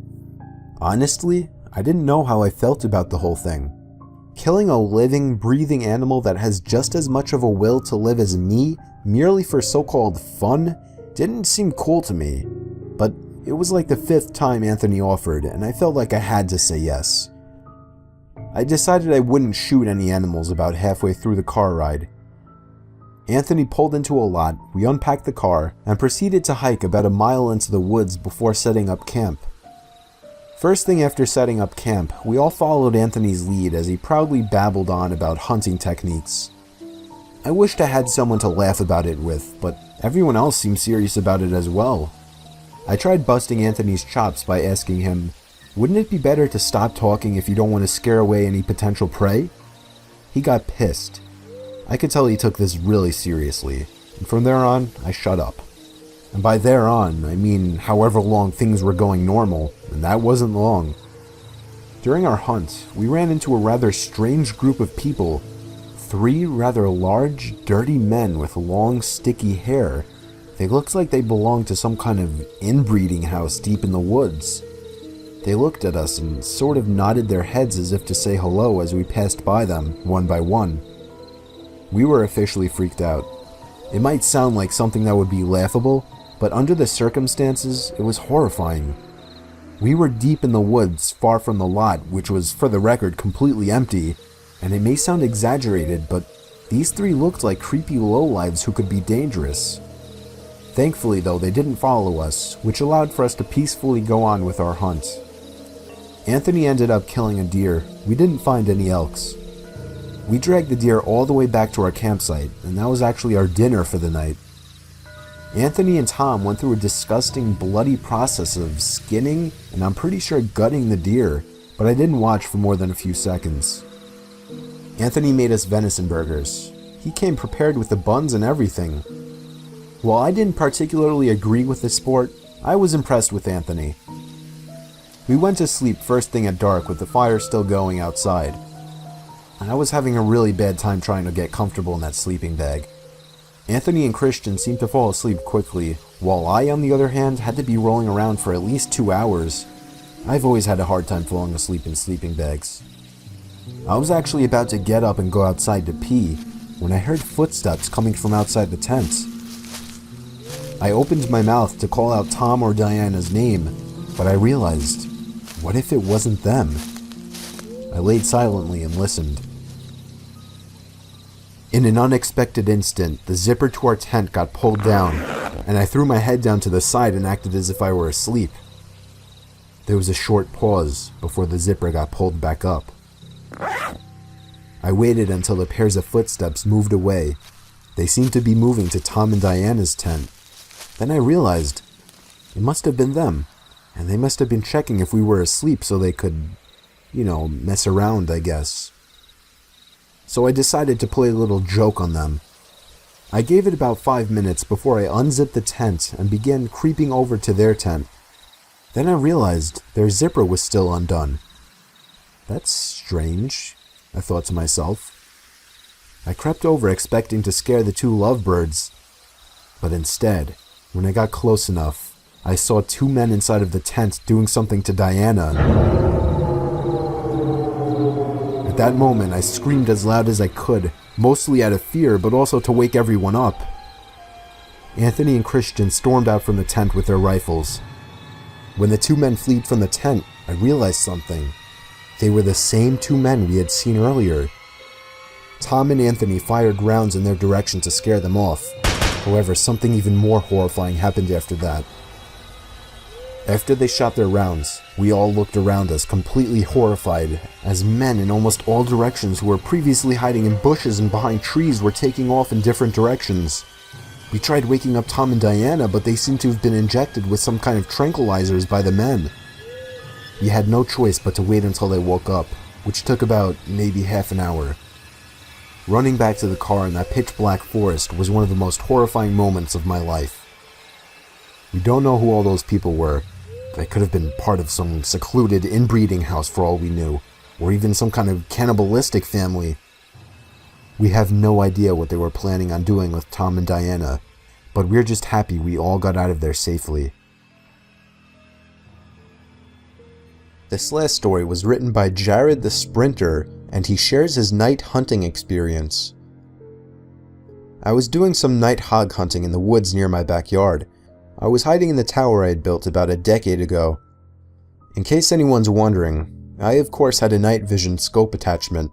Honestly, I didn't know how I felt about the whole thing. Killing a living, breathing animal that has just as much of a will to live as me, merely for so-called fun, didn't seem cool to me. But it was like the 5th time Anthony offered, and I felt like I had to say yes. I decided I wouldn't shoot any animals about halfway through the car ride. Anthony pulled into a lot, we unpacked the car, and proceeded to hike about a mile into the woods before setting up camp. First thing after setting up camp, we all followed Anthony's lead as he proudly babbled on about hunting techniques. I wished I had someone to laugh about it with, but everyone else seemed serious about it as well. I tried busting Anthony's chops by asking him, wouldn't it be better to stop talking if you don't want to scare away any potential prey? He got pissed. I could tell he took this really seriously, and from there on, I shut up. And by there on, I mean however long things were going normal, and that wasn't long. During our hunt, we ran into a rather strange group of people. 3 rather large, dirty men with long, sticky hair. They looked like they belonged to some kind of inbreeding house deep in the woods. They looked at us and sort of nodded their heads as if to say hello as we passed by them, one by one. We were officially freaked out. It might sound like something that would be laughable, but under the circumstances, it was horrifying. We were deep in the woods, far from the lot, which was, for the record, completely empty, and it may sound exaggerated, but these 3 looked like creepy lowlives who could be dangerous. Thankfully, though, they didn't follow us, which allowed for us to peacefully go on with our hunt. Anthony ended up killing a deer. We didn't find any elks. We dragged the deer all the way back to our campsite, and that was actually our dinner for the night. Anthony and Tom went through a disgusting, bloody process of skinning, and I'm pretty sure gutting the deer, but I didn't watch for more than a few seconds. Anthony made us venison burgers. He came prepared with the buns and everything. While I didn't particularly agree with the sport, I was impressed with Anthony. We went to sleep first thing at dark with the fire still going outside. I was having a really bad time trying to get comfortable in that sleeping bag. Anthony and Christian seemed to fall asleep quickly, while I, on the other hand, had to be rolling around for at least 2 hours. I've always had a hard time falling asleep in sleeping bags. I was actually about to get up and go outside to pee when I heard footsteps coming from outside the tent. I opened my mouth to call out Tom or Diana's name, but I realized, what if it wasn't them? I laid silently and listened. In an unexpected instant, the zipper to our tent got pulled down, and I threw my head down to the side and acted as if I were asleep. There was a short pause before the zipper got pulled back up. I waited until the pairs of footsteps moved away. They seemed to be moving to Tom and Diana's tent. Then I realized it must have been them, and they must have been checking if we were asleep so they could, mess around, I guess. So I decided to play a little joke on them. I gave it about 5 minutes before I unzipped the tent and began creeping over to their tent. Then I realized their zipper was still undone. That's strange, I thought to myself. I crept over expecting to scare the 2 lovebirds, but instead, when I got close enough, I saw 2 men inside of the tent doing something to Diana. At that moment, I screamed as loud as I could, mostly out of fear, but also to wake everyone up. Anthony and Christian stormed out from the tent with their rifles. When the 2 men fled from the tent, I realized something. They were the same 2 men we had seen earlier. Tom and Anthony fired rounds in their direction to scare them off. However, something even more horrifying happened after that. After they shot their rounds, we all looked around us completely horrified as men in almost all directions who were previously hiding in bushes and behind trees were taking off in different directions. We tried waking up Tom and Diana, but they seemed to have been injected with some kind of tranquilizers by the men. We had no choice but to wait until they woke up, which took about maybe half an hour. Running back to the car in that pitch black forest was one of the most horrifying moments of my life. We don't know who all those people were. They could have been part of some secluded inbreeding house for all we knew, or even some kind of cannibalistic family. We have no idea what they were planning on doing with Tom and Diana, but we're just happy we all got out of there safely. This last story was written by Jared the Sprinter, and he shares his night hunting experience. I was doing some night hog hunting in the woods near my backyard. I was hiding in the tower I had built about a decade ago. In case anyone's wondering, I of course had a night vision scope attachment.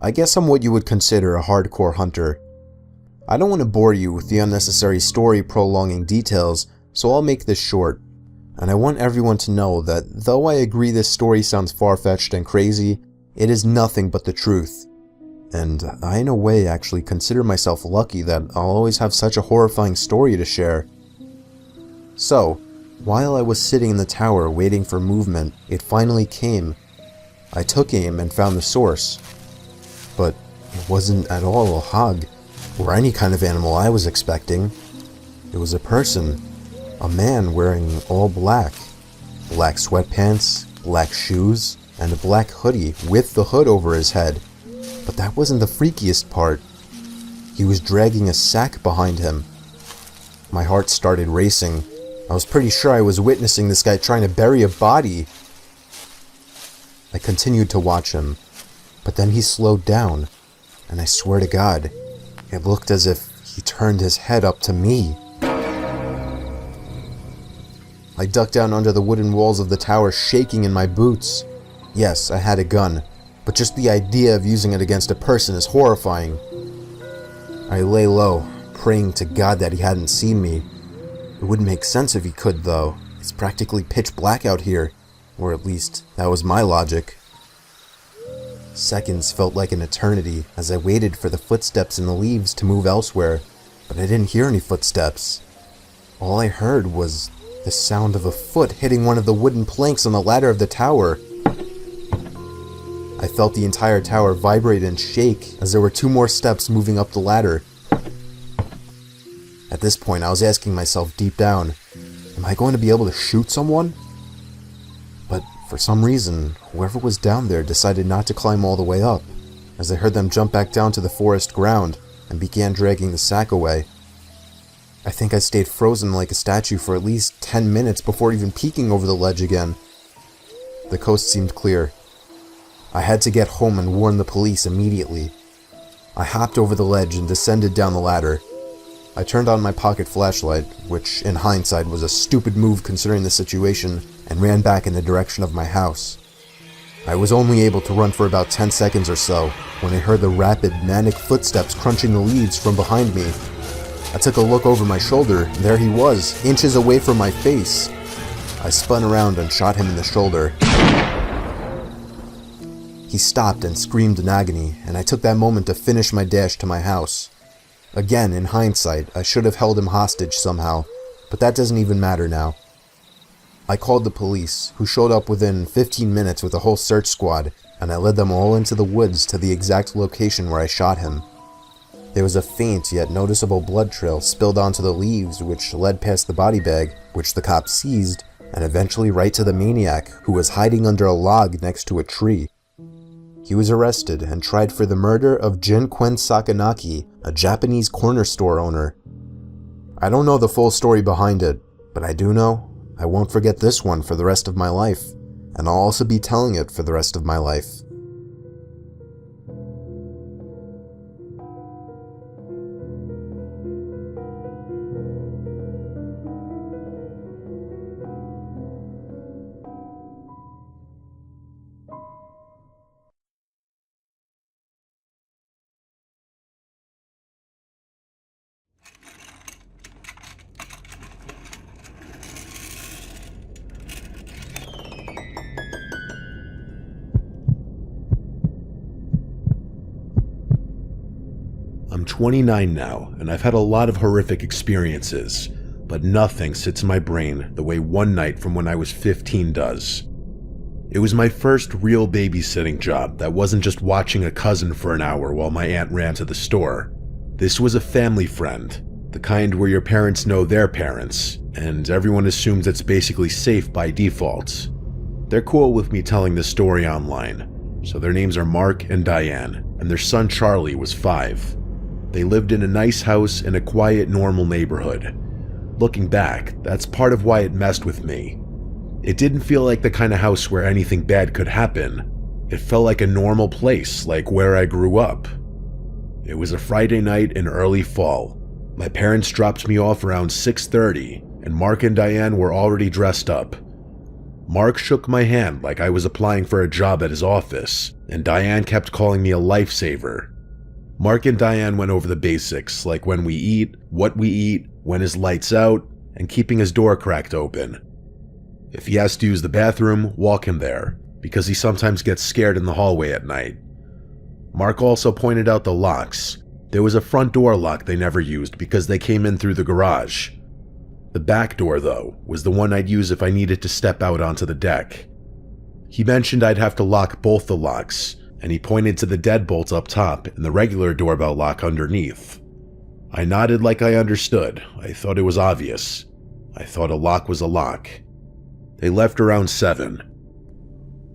I guess I'm what you would consider a hardcore hunter. I don't want to bore you with the unnecessary story prolonging details, so I'll make this short. And I want everyone to know that though I agree this story sounds far-fetched and crazy, it is nothing but the truth. And I in a way actually consider myself lucky that I'll always have such a horrifying story to share. So, while I was sitting in the tower waiting for movement, it finally came. I took aim and found the source. But it wasn't at all a hog, or any kind of animal I was expecting. It was a person, a man wearing all black. Black sweatpants, black shoes, and a black hoodie with the hood over his head. But that wasn't the freakiest part. He was dragging a sack behind him. My heart started racing. I was pretty sure I was witnessing this guy trying to bury a body. I continued to watch him, but then he slowed down, and I swear to God, it looked as if he turned his head up to me. I ducked down under the wooden walls of the tower, shaking in my boots. Yes, I had a gun, but just the idea of using it against a person is horrifying. I lay low, praying to God that he hadn't seen me. It wouldn't make sense if he could, though. It's practically pitch black out here, or at least that was my logic. Seconds felt like an eternity as I waited for the footsteps in the leaves to move elsewhere, but I didn't hear any footsteps. All I heard was the sound of a foot hitting one of the wooden planks on the ladder of the tower. I felt the entire tower vibrate and shake as there were 2 more steps moving up the ladder. At this point, I was asking myself deep down, am I going to be able to shoot someone? But for some reason, whoever was down there decided not to climb all the way up, as I heard them jump back down to the forest ground and began dragging the sack away. I think I stayed frozen like a statue for at least 10 minutes before even peeking over the ledge again. The coast seemed clear. I had to get home and warn the police immediately. I hopped over the ledge and descended down the ladder. I turned on my pocket flashlight, which in hindsight was a stupid move considering the situation, and ran back in the direction of my house. I was only able to run for about 10 seconds or so when I heard the rapid, manic footsteps crunching the leaves from behind me. I took a look over my shoulder, and there he was, inches away from my face. I spun around and shot him in the shoulder. He stopped and screamed in agony, and I took that moment to finish my dash to my house. Again, in hindsight, I should have held him hostage somehow, but that doesn't even matter now. I called the police, who showed up within 15 minutes with a whole search squad, and I led them all into the woods to the exact location where I shot him. There was a faint yet noticeable blood trail spilled onto the leaves which led past the body bag, which the cops seized, and eventually right to the maniac, who was hiding under a log next to a tree. He was arrested and tried for the murder of Jinkwen Sakanaki, a Japanese corner store owner. I don't know the full story behind it, but I do know I won't forget this one for the rest of my life, and I'll also be telling it for the rest of my life. I'm 29 now, and I've had a lot of horrific experiences, but nothing sits in my brain the way one night from when I was 15 does. It was my first real babysitting job that wasn't just watching a cousin for an hour while my aunt ran to the store. This was a family friend, the kind where your parents know their parents, and everyone assumes it's basically safe by default. They're cool with me telling this story online, so their names are Mark and Diane, and their son Charlie was 5. They lived in a nice house in a quiet, normal neighborhood. Looking back, that's part of why it messed with me. It didn't feel like the kind of house where anything bad could happen. It felt like a normal place, like where I grew up. It was a Friday night in early fall. My parents dropped me off around 6:30, and Mark and Diane were already dressed up. Mark shook my hand like I was applying for a job at his office, and Diane kept calling me a lifesaver. Mark and Diane went over the basics, like when we eat, what we eat, when his light's out, and keeping his door cracked open. If he has to use the bathroom, walk him there, because he sometimes gets scared in the hallway at night. Mark also pointed out the locks. There was a front door lock they never used because they came in through the garage. The back door, though, was the one I'd use if I needed to step out onto the deck. He mentioned I'd have to lock both the locks, and he pointed to the deadbolt up top and the regular doorbell lock underneath. I nodded like I understood. I thought it was obvious. I thought a lock was a lock. They left around 7.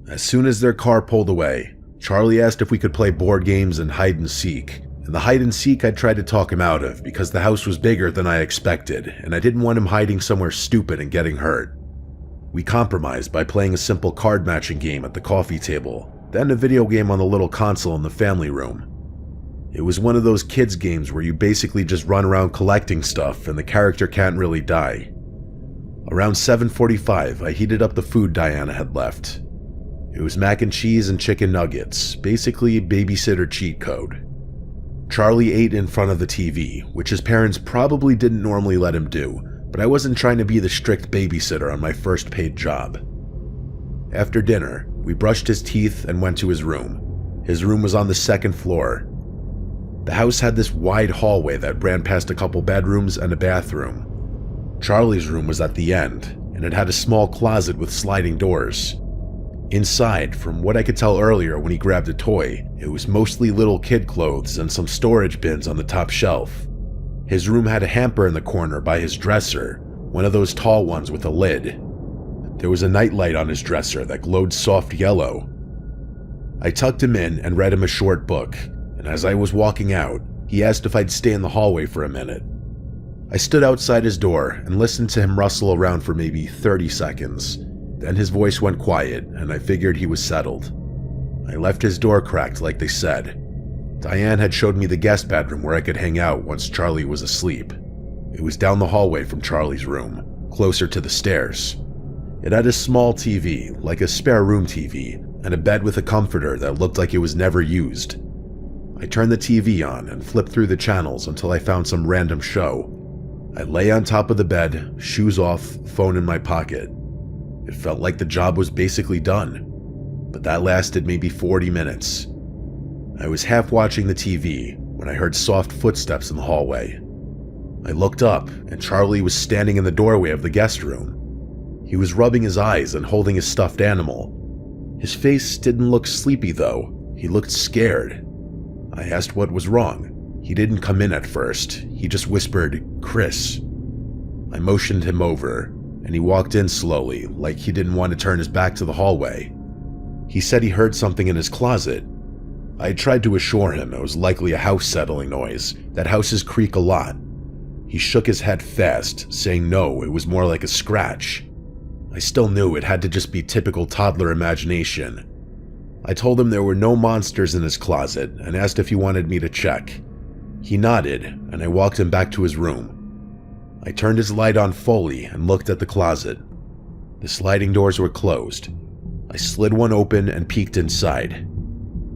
As soon as their car pulled away, Charlie asked if we could play board games and hide and seek. And the hide and seek I tried to talk him out of because the house was bigger than I expected, and I didn't want him hiding somewhere stupid and getting hurt. We compromised by playing a simple card matching game at the coffee table, then a video game on the little console in the family room. It was one of those kids games where you basically just run around collecting stuff and the character can't really die. Around 7:45, I heated up the food Diana had left. It was mac and cheese and chicken nuggets, basically babysitter cheat code. Charlie ate in front of the TV, which his parents probably didn't normally let him do, but I wasn't trying to be the strict babysitter on my first paid job. After dinner, we brushed his teeth and went to his room. His room was on the 2nd floor. The house had this wide hallway that ran past a couple bedrooms and a bathroom. Charlie's room was at the end, and it had a small closet with sliding doors. Inside, from what I could tell earlier when he grabbed a toy, it was mostly little kid clothes and some storage bins on the top shelf. His room had a hamper in the corner by his dresser, one of those tall ones with a lid. There was a nightlight on his dresser that glowed soft yellow. I tucked him in and read him a short book, and as I was walking out, he asked if I'd stay in the hallway for a minute. I stood outside his door and listened to him rustle around for maybe 30 seconds. Then his voice went quiet, and I figured he was settled. I left his door cracked like they said. Diane had showed me the guest bedroom where I could hang out once Charlie was asleep. It was down the hallway from Charlie's room, closer to the stairs. It had a small TV, like a spare room TV, and a bed with a comforter that looked like it was never used. I turned the TV on and flipped through the channels until I found some random show. I lay on top of the bed, shoes off, phone in my pocket. It felt like the job was basically done, but that lasted maybe 40 minutes. I was half watching the TV when I heard soft footsteps in the hallway. I looked up, and Charlie was standing in the doorway of the guest room. He was rubbing his eyes and holding his stuffed animal. His face didn't look sleepy though, he looked scared. I asked what was wrong. He didn't come in at first, he just whispered, "Chris." I motioned him over, and he walked in slowly, like he didn't want to turn his back to the hallway. He said he heard something in his closet. I tried to assure him it was likely a house settling noise, that houses creak a lot. He shook his head fast, saying no, it was more like a scratch. I still knew it had to just be typical toddler imagination. I told him there were no monsters in his closet and asked if he wanted me to check. He nodded, and I walked him back to his room. I turned his light on fully and looked at the closet. The sliding doors were closed. I slid one open and peeked inside.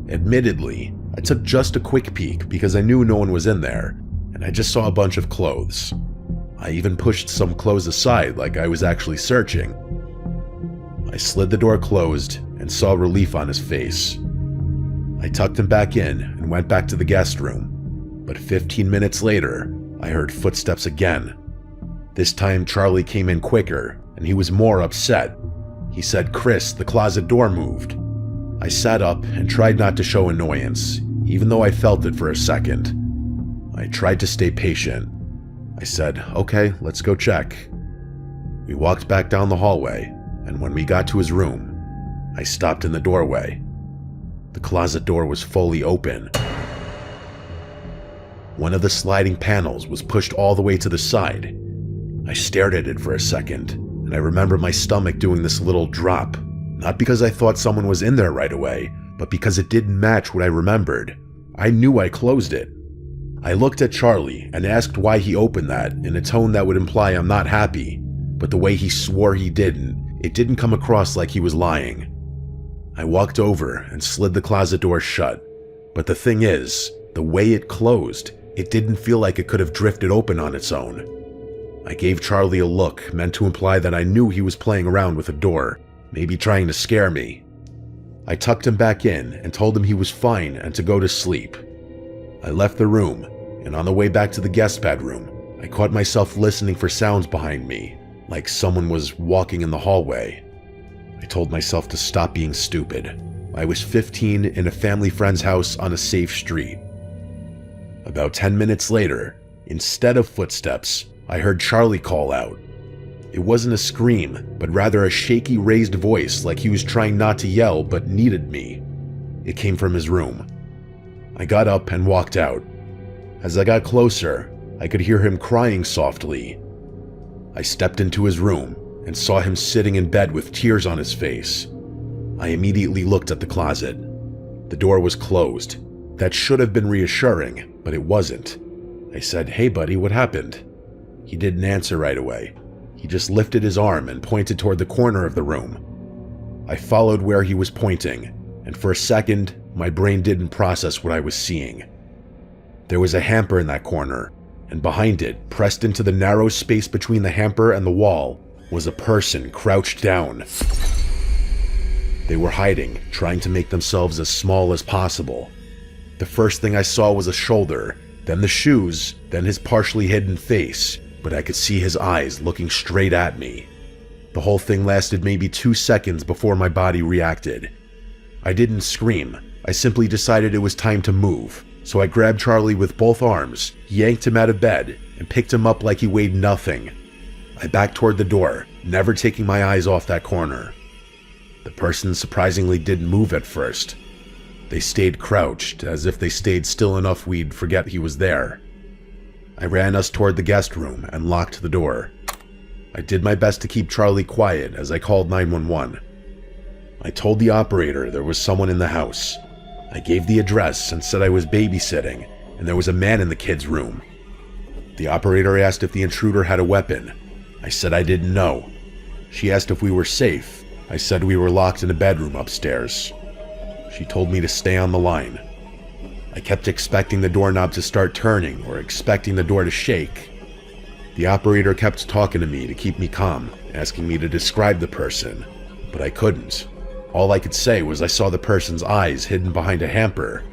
Admittedly, I took just a quick peek because I knew no one was in there, and I just saw a bunch of clothes. I even pushed some clothes aside like I was actually searching. I slid the door closed and saw relief on his face. I tucked him back in and went back to the guest room, but 15 minutes later, I heard footsteps again. This time, Charlie came in quicker, and he was more upset. He said, "Chris, the closet door moved." I sat up and tried not to show annoyance, even though I felt it for a second. I tried to stay patient. I said, "Okay, let's go check." We walked back down the hallway, and when we got to his room, I stopped in the doorway. The closet door was fully open. One of the sliding panels was pushed all the way to the side. I stared at it for a second, and I remember my stomach doing this little drop, not because I thought someone was in there right away, but because it didn't match what I remembered. I knew I closed it. I looked at Charlie and asked why he opened that in a tone that would imply I'm not happy, but the way he swore he didn't, it didn't come across like he was lying. I walked over and slid the closet door shut, but the thing is, the way it closed, it didn't feel like it could have drifted open on its own. I gave Charlie a look meant to imply that I knew he was playing around with the door, maybe trying to scare me. I tucked him back in and told him he was fine and to go to sleep. I left the room, and on the way back to the guest bedroom, I caught myself listening for sounds behind me, like someone was walking in the hallway. I told myself to stop being stupid. I was 15 in a family friend's house on a safe street. About 10 minutes later, instead of footsteps, I heard Charlie call out. It wasn't a scream, but rather a shaky raised voice like he was trying not to yell but needed me. It came from his room. I got up and walked out. As I got closer, I could hear him crying softly. I stepped into his room and saw him sitting in bed with tears on his face. I immediately looked at the closet. The door was closed. That should have been reassuring, but it wasn't. I said, "Hey buddy, what happened?" He didn't answer right away. He just lifted his arm and pointed toward the corner of the room. I followed where he was pointing, and for a second, my brain didn't process what I was seeing. There was a hamper in that corner, and behind it, pressed into the narrow space between the hamper and the wall, was a person crouched down. They were hiding, trying to make themselves as small as possible. The first thing I saw was a shoulder, then the shoes, then his partially hidden face, but I could see his eyes looking straight at me. The whole thing lasted maybe 2 seconds before my body reacted. I didn't scream. I simply decided it was time to move, so I grabbed Charlie with both arms, yanked him out of bed, and picked him up like he weighed nothing. I backed toward the door, never taking my eyes off that corner. The person surprisingly didn't move at first. They stayed crouched, as if they stayed still enough we'd forget he was there. I ran us toward the guest room and locked the door. I did my best to keep Charlie quiet as I called 911. I told the operator there was someone in the house. I gave the address and said I was babysitting, and there was a man in the kid's room. The operator asked if the intruder had a weapon. I said I didn't know. She asked if we were safe. I said we were locked in a bedroom upstairs. She told me to stay on the line. I kept expecting the doorknob to start turning or expecting the door to shake. The operator kept talking to me to keep me calm, asking me to describe the person, but I couldn't. All I could say was I saw the person's eyes hidden behind a hamper.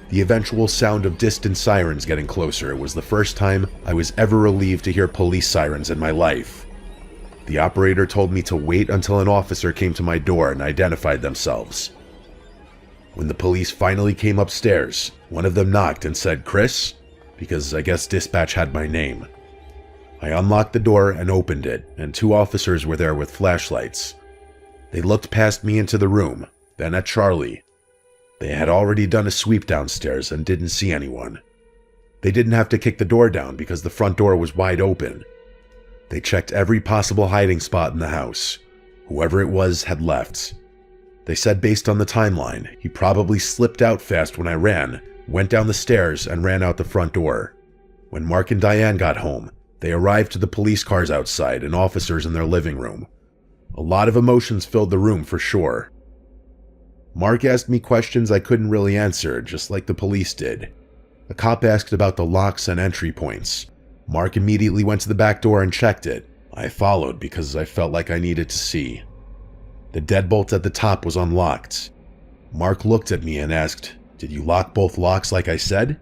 The eventual sound of distant sirens getting closer was the first time I was ever relieved to hear police sirens in my life. The operator told me to wait until an officer came to my door and identified themselves. When the police finally came upstairs, one of them knocked and said, "Chris?" because I guess dispatch had my name. I unlocked the door and opened it, and 2 officers were there with flashlights. They looked past me into the room, then at Charlie. They had already done a sweep downstairs and didn't see anyone. They didn't have to kick the door down because the front door was wide open. They checked every possible hiding spot in the house. Whoever it was had left. They said based on the timeline, he probably slipped out fast when I ran, went down the stairs, and ran out the front door. When Mark and Diane got home, they arrived to the police cars outside and officers in their living room. A lot of emotions filled the room for sure. Mark asked me questions I couldn't really answer, just like the police did. A cop asked about the locks and entry points. Mark immediately went to the back door and checked it. I followed because I felt like I needed to see. The deadbolt at the top was unlocked. Mark looked at me and asked, "Did you lock both locks like I said?"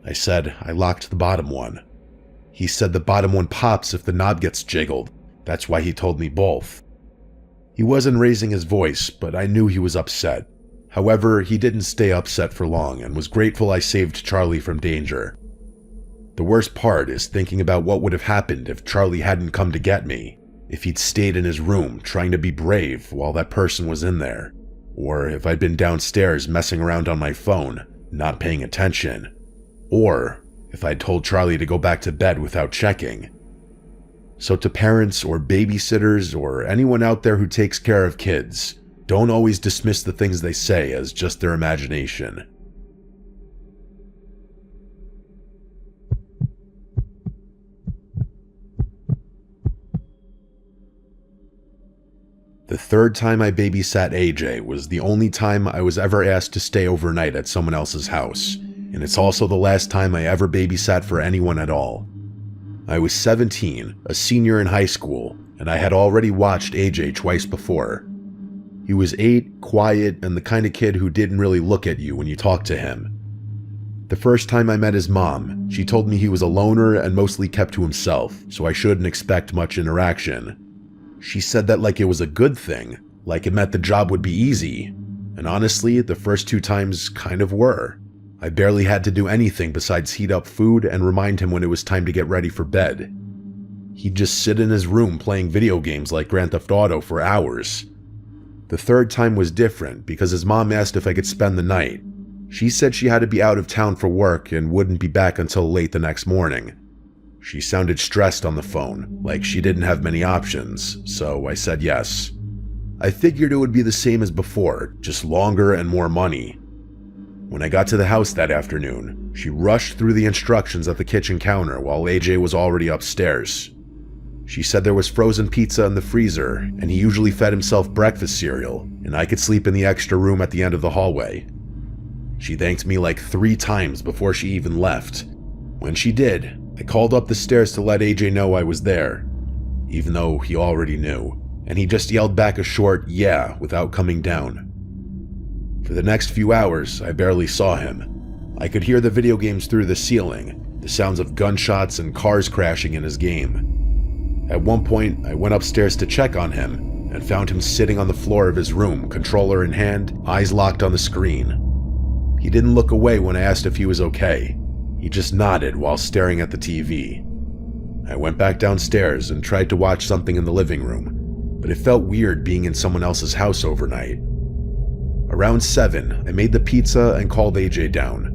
I said I locked the bottom one. He said the bottom one pops if the knob gets jiggled. That's why he told me both. He wasn't raising his voice, but I knew he was upset. However, he didn't stay upset for long and was grateful I saved Charlie from danger. The worst part is thinking about what would have happened if Charlie hadn't come to get me, if he'd stayed in his room trying to be brave while that person was in there, or if I'd been downstairs messing around on my phone, not paying attention, or if I'd told Charlie to go back to bed without checking. So to parents or babysitters or anyone out there who takes care of kids, don't always dismiss the things they say as just their imagination. The third time I babysat AJ was the only time I was ever asked to stay overnight at someone else's house, and it's also the last time I ever babysat for anyone at all. I was 17, a senior in high school, and I had already watched AJ twice before. He was 8, quiet, and the kind of kid who didn't really look at you when you talked to him. The first time I met his mom, she told me he was a loner and mostly kept to himself, so I shouldn't expect much interaction. She said that like it was a good thing, like it meant the job would be easy, and honestly, the first 2 times kind of were. I barely had to do anything besides heat up food and remind him when it was time to get ready for bed. He'd just sit in his room playing video games like Grand Theft Auto for hours. The third time was different because his mom asked if I could spend the night. She said she had to be out of town for work and wouldn't be back until late the next morning. She sounded stressed on the phone, like she didn't have many options, so I said yes. I figured it would be the same as before, just longer and more money. When I got to the house that afternoon, she rushed through the instructions at the kitchen counter while AJ was already upstairs. She said there was frozen pizza in the freezer, and he usually fed himself breakfast cereal, and I could sleep in the extra room at the end of the hallway. She thanked me like 3 times before she even left. When she did, I called up the stairs to let AJ know I was there, even though he already knew, and he just yelled back a short "yeah" without coming down. For the next few hours, I barely saw him. I could hear the video games through the ceiling, the sounds of gunshots and cars crashing in his game. At one point, I went upstairs to check on him and found him sitting on the floor of his room, controller in hand, eyes locked on the screen. He didn't look away when I asked if he was okay. He just nodded while staring at the TV. I went back downstairs and tried to watch something in the living room, but it felt weird being in someone else's house overnight. Around 7, I made the pizza and called AJ down.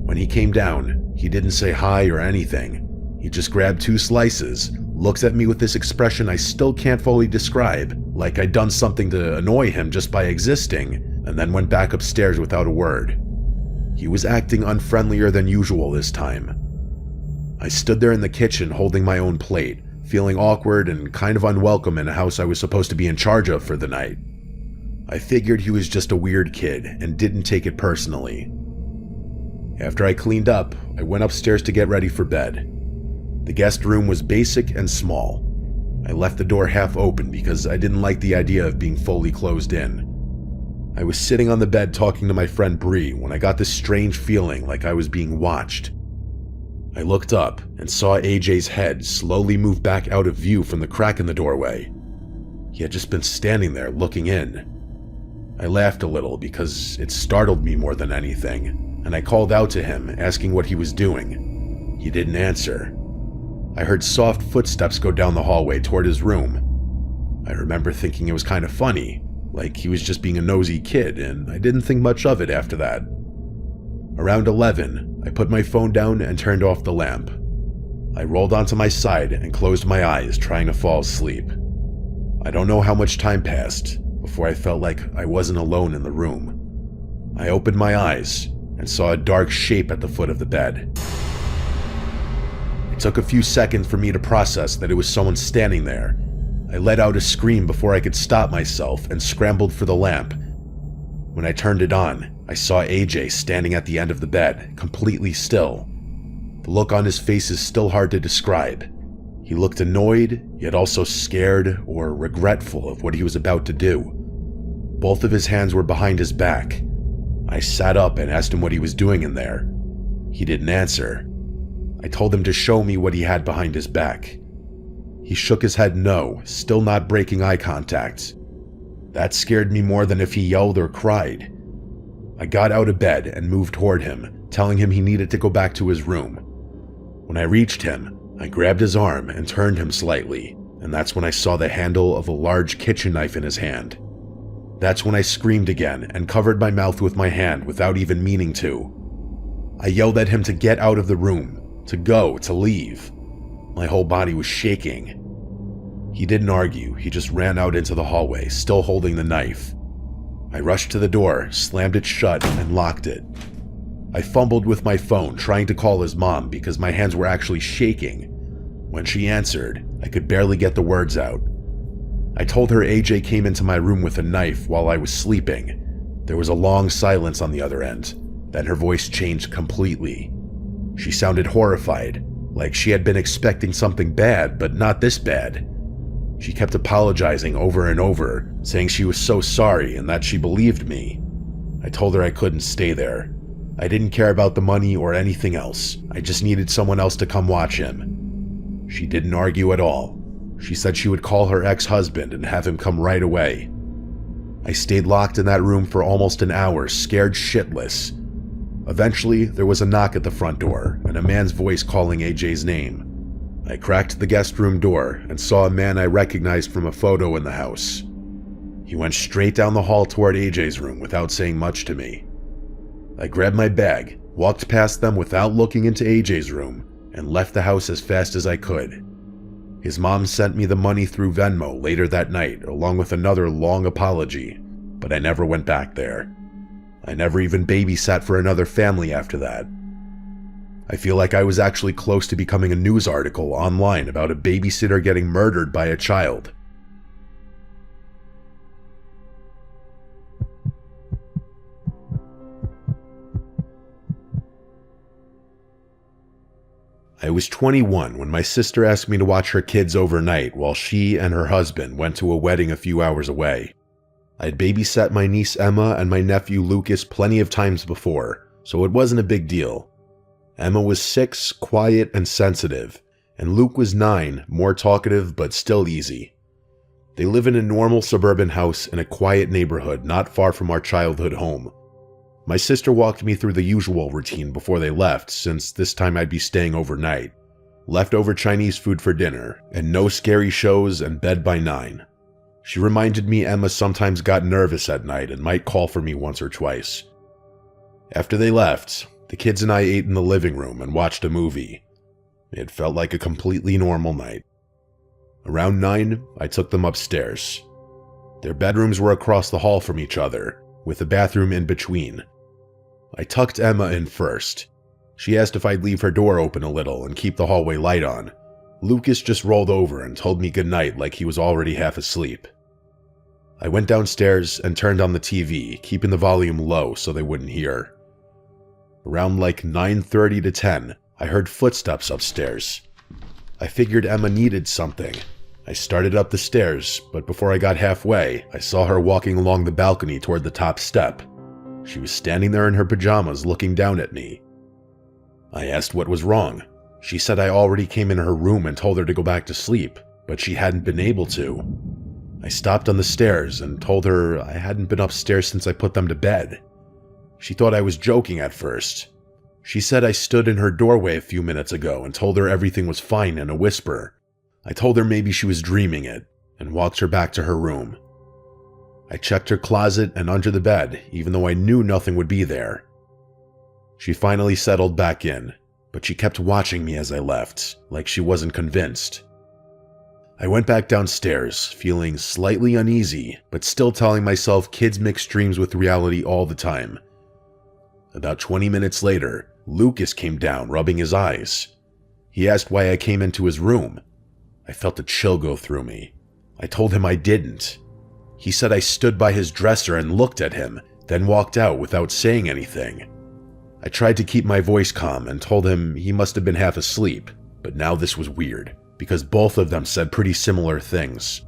When he came down, he didn't say hi or anything. He just grabbed 2 slices, looks at me with this expression I still can't fully describe, like I'd done something to annoy him just by existing, and then went back upstairs without a word. He was acting unfriendlier than usual this time. I stood there in the kitchen holding my own plate, feeling awkward and kind of unwelcome in a house I was supposed to be in charge of for the night. I figured he was just a weird kid and didn't take it personally. After I cleaned up, I went upstairs to get ready for bed. The guest room was basic and small. I left the door half open because I didn't like the idea of being fully closed in. I was sitting on the bed talking to my friend Bree when I got this strange feeling like I was being watched. I looked up and saw AJ's head slowly move back out of view from the crack in the doorway. He had just been standing there looking in. I laughed a little because it startled me more than anything, and I called out to him asking what he was doing. He didn't answer. I heard soft footsteps go down the hallway toward his room. I remember thinking it was kind of funny, like he was just being a nosy kid, and I didn't think much of it after that. Around 11, I put my phone down and turned off the lamp. I rolled onto my side and closed my eyes, trying to fall asleep. I don't know how much time passed before I felt like I wasn't alone in the room. I opened my eyes and saw a dark shape at the foot of the bed. It took a few seconds for me to process that it was someone standing there. I let out a scream before I could stop myself and scrambled for the lamp. When I turned it on, I saw AJ standing at the end of the bed, completely still. The look on his face is still hard to describe. He looked annoyed, yet also scared or regretful of what he was about to do. Both of his hands were behind his back. I sat up and asked him what he was doing in there. He didn't answer. I told him to show me what he had behind his back. He shook his head no, still not breaking eye contact. That scared me more than if he yelled or cried. I got out of bed and moved toward him, telling him he needed to go back to his room. When I reached him, I grabbed his arm and turned him slightly, and that's when I saw the handle of a large kitchen knife in his hand. That's when I screamed again and covered my mouth with my hand without even meaning to. I yelled at him to get out of the room, to go, to leave. My whole body was shaking. He didn't argue, he just ran out into the hallway, still holding the knife. I rushed to the door, slammed it shut, and locked it. I fumbled with my phone, trying to call his mom because my hands were actually shaking. When she answered, I could barely get the words out. I told her AJ came into my room with a knife while I was sleeping. There was a long silence on the other end. Then her voice changed completely. She sounded horrified, like she had been expecting something bad, but not this bad. She kept apologizing over and over, saying she was so sorry and that she believed me. I told her I couldn't stay there. I didn't care about the money or anything else. I just needed someone else to come watch him. She didn't argue at all. She said she would call her ex-husband and have him come right away. I stayed locked in that room for almost an hour, scared shitless. Eventually, there was a knock at the front door and a man's voice calling AJ's name. I cracked the guest room door and saw a man I recognized from a photo in the house. He went straight down the hall toward AJ's room without saying much to me. I grabbed my bag, walked past them without looking into AJ's room, and left the house as fast as I could. His mom sent me the money through Venmo later that night, along with another long apology, but I never went back there. I never even babysat for another family after that. I feel like I was actually close to becoming a news article online about a babysitter getting murdered by a child. I was 21 when my sister asked me to watch her kids overnight while she and her husband went to a wedding a few hours away. I'd babysat my niece Emma and my nephew Lucas plenty of times before, so it wasn't a big deal. Emma was 6, quiet and sensitive, and Luke was 9, more talkative but still easy. They live in a normal suburban house in a quiet neighborhood not far from our childhood home. My sister walked me through the usual routine before they left, since this time I'd be staying overnight. Leftover Chinese food for dinner, and no scary shows, and bed by 9. She reminded me Emma sometimes got nervous at night and might call for me once or twice. After they left, the kids and I ate in the living room and watched a movie. It felt like a completely normal night. Around 9, I took them upstairs. Their bedrooms were across the hall from each other, with a bathroom in between. I tucked Emma in first. She asked if I'd leave her door open a little and keep the hallway light on. Lucas just rolled over and told me goodnight like he was already half asleep. I went downstairs and turned on the TV, keeping the volume low so they wouldn't hear. Around like 9:30 to 10, I heard footsteps upstairs. I figured Emma needed something. I started up the stairs, but before I got halfway, I saw her walking along the balcony toward the top step. She was standing there in her pajamas looking down at me. I asked what was wrong. She said I already came in her room and told her to go back to sleep, but she hadn't been able to. I stopped on the stairs and told her I hadn't been upstairs since I put them to bed. She thought I was joking at first. She said I stood in her doorway a few minutes ago and told her everything was fine in a whisper. I told her maybe she was dreaming it, and walked her back to her room. I checked her closet and under the bed, even though I knew nothing would be there. She finally settled back in, but she kept watching me as I left, like she wasn't convinced. I went back downstairs, feeling slightly uneasy, but still telling myself kids mix dreams with reality all the time. About 20 minutes later, Lucas came down, rubbing his eyes. He asked why I came into his room. I felt a chill go through me. I told him I didn't. He said I stood by his dresser and looked at him, then walked out without saying anything. I tried to keep my voice calm and told him he must have been half asleep, but now this was weird, because both of them said pretty similar things.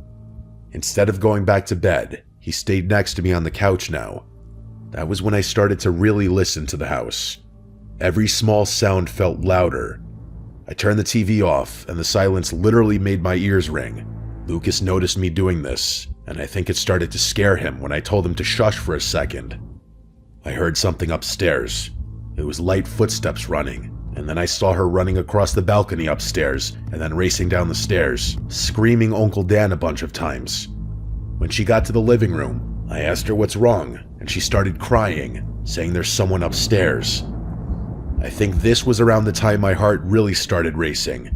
Instead of going back to bed, he stayed next to me on the couch now. That was when I started to really listen to the house. Every small sound felt louder. I turned the TV off, and the silence literally made my ears ring. Lucas noticed me doing this, and I think it started to scare him when I told him to shush for a second. I heard something upstairs. It was light footsteps running, and then I saw her running across the balcony upstairs and then racing down the stairs, screaming Uncle Dan a bunch of times. When she got to the living room, I asked her what's wrong, and she started crying, saying there's someone upstairs. I think this was around the time my heart really started racing.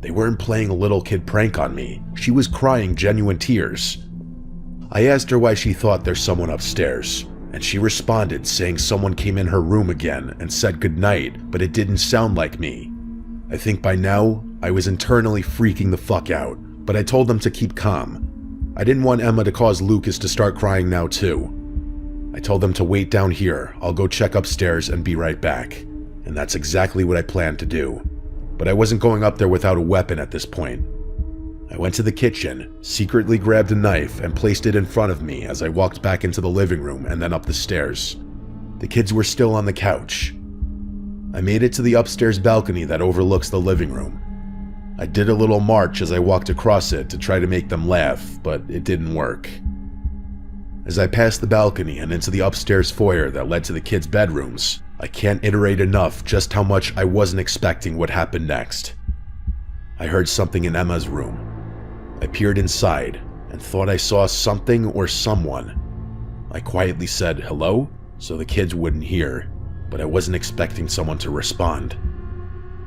They weren't playing a little kid prank on me. She was crying genuine tears. I asked her why she thought there's someone upstairs, and she responded saying someone came in her room again and said goodnight, but it didn't sound like me. I think by now, I was internally freaking the fuck out, but I told them to keep calm. I didn't want Emma to cause Lucas to start crying now too. I told them to wait down here. I'll go check upstairs and be right back. And that's exactly what I planned to do. But I wasn't going up there without a weapon at this point. I went to the kitchen, secretly grabbed a knife, and placed it in front of me as I walked back into the living room and then up the stairs. The kids were still on the couch. I made it to the upstairs balcony that overlooks the living room. I did a little march as I walked across it to try to make them laugh, but it didn't work. As I passed the balcony and into the upstairs foyer that led to the kids' bedrooms, I can't iterate enough just how much I wasn't expecting what happened next. I heard something in Emma's room. I peered inside and thought I saw something or someone. I quietly said hello so the kids wouldn't hear, but I wasn't expecting someone to respond.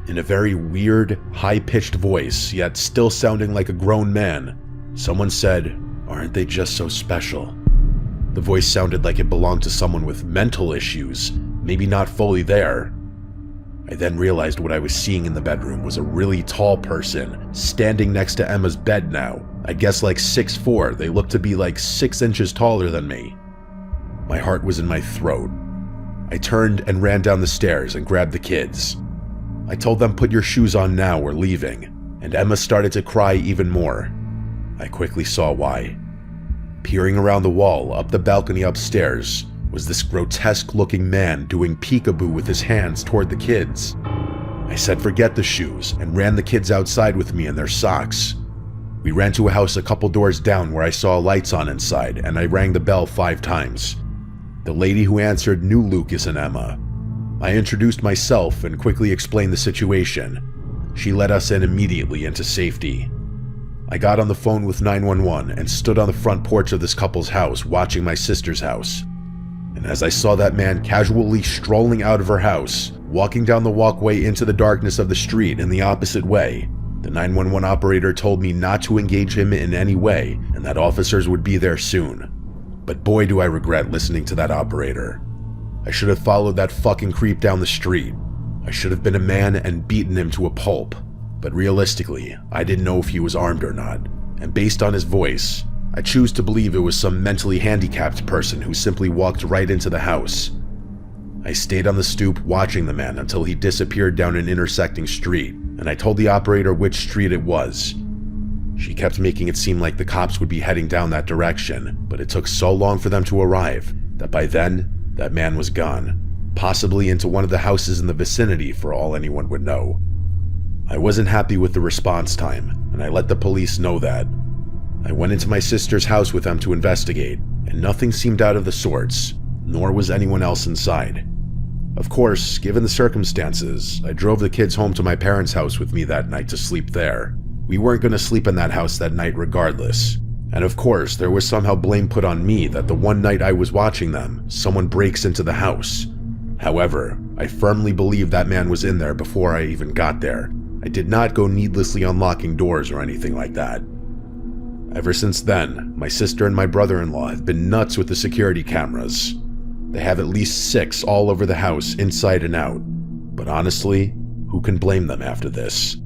In a very weird, high-pitched voice, yet still sounding like a grown man, someone said, "Aren't they just so special?" The voice sounded like it belonged to someone with mental issues, maybe not fully there. I then realized what I was seeing in the bedroom was a really tall person standing next to Emma's bed now. I guess like 6'4", they looked to be like 6 inches taller than me. My heart was in my throat. I turned and ran down the stairs and grabbed the kids. I told them, "Put your shoes on now, we're leaving," and Emma started to cry even more. I quickly saw why. Peering around the wall up the balcony upstairs was this grotesque-looking man doing peekaboo with his hands toward the kids. I said forget the shoes and ran the kids outside with me in their socks. We ran to a house a couple doors down where I saw lights on inside, and I rang the bell 5 times. The lady who answered knew Lucas and Emma. I introduced myself and quickly explained the situation. She let us in immediately into safety. I got on the phone with 911 and stood on the front porch of this couple's house watching my sister's house. And as I saw that man casually strolling out of her house, walking down the walkway into the darkness of the street in the opposite way, the 911 operator told me not to engage him in any way and that officers would be there soon. But boy do I regret listening to that operator. I should have followed that fucking creep down the street. I should have been a man and beaten him to a pulp. But realistically, I didn't know if he was armed or not, and based on his voice, I choose to believe it was some mentally handicapped person who simply walked right into the house. I stayed on the stoop watching the man until he disappeared down an intersecting street, and I told the operator which street it was. She kept making it seem like the cops would be heading down that direction, but it took so long for them to arrive that by then, that man was gone, possibly into one of the houses in the vicinity for all anyone would know. I wasn't happy with the response time, and I let the police know that. I went into my sister's house with them to investigate, and nothing seemed out of the sorts, nor was anyone else inside. Of course, given the circumstances, I drove the kids home to my parents' house with me that night to sleep there. We weren't going to sleep in that house that night regardless. And of course, there was somehow blame put on me that the one night I was watching them, someone breaks into the house. However, I firmly believe that man was in there before I even got there. I did not go needlessly unlocking doors or anything like that. Ever since then, my sister and my brother-in-law have been nuts with the security cameras. They have at least 6 all over the house, inside and out. But honestly, who can blame them after this?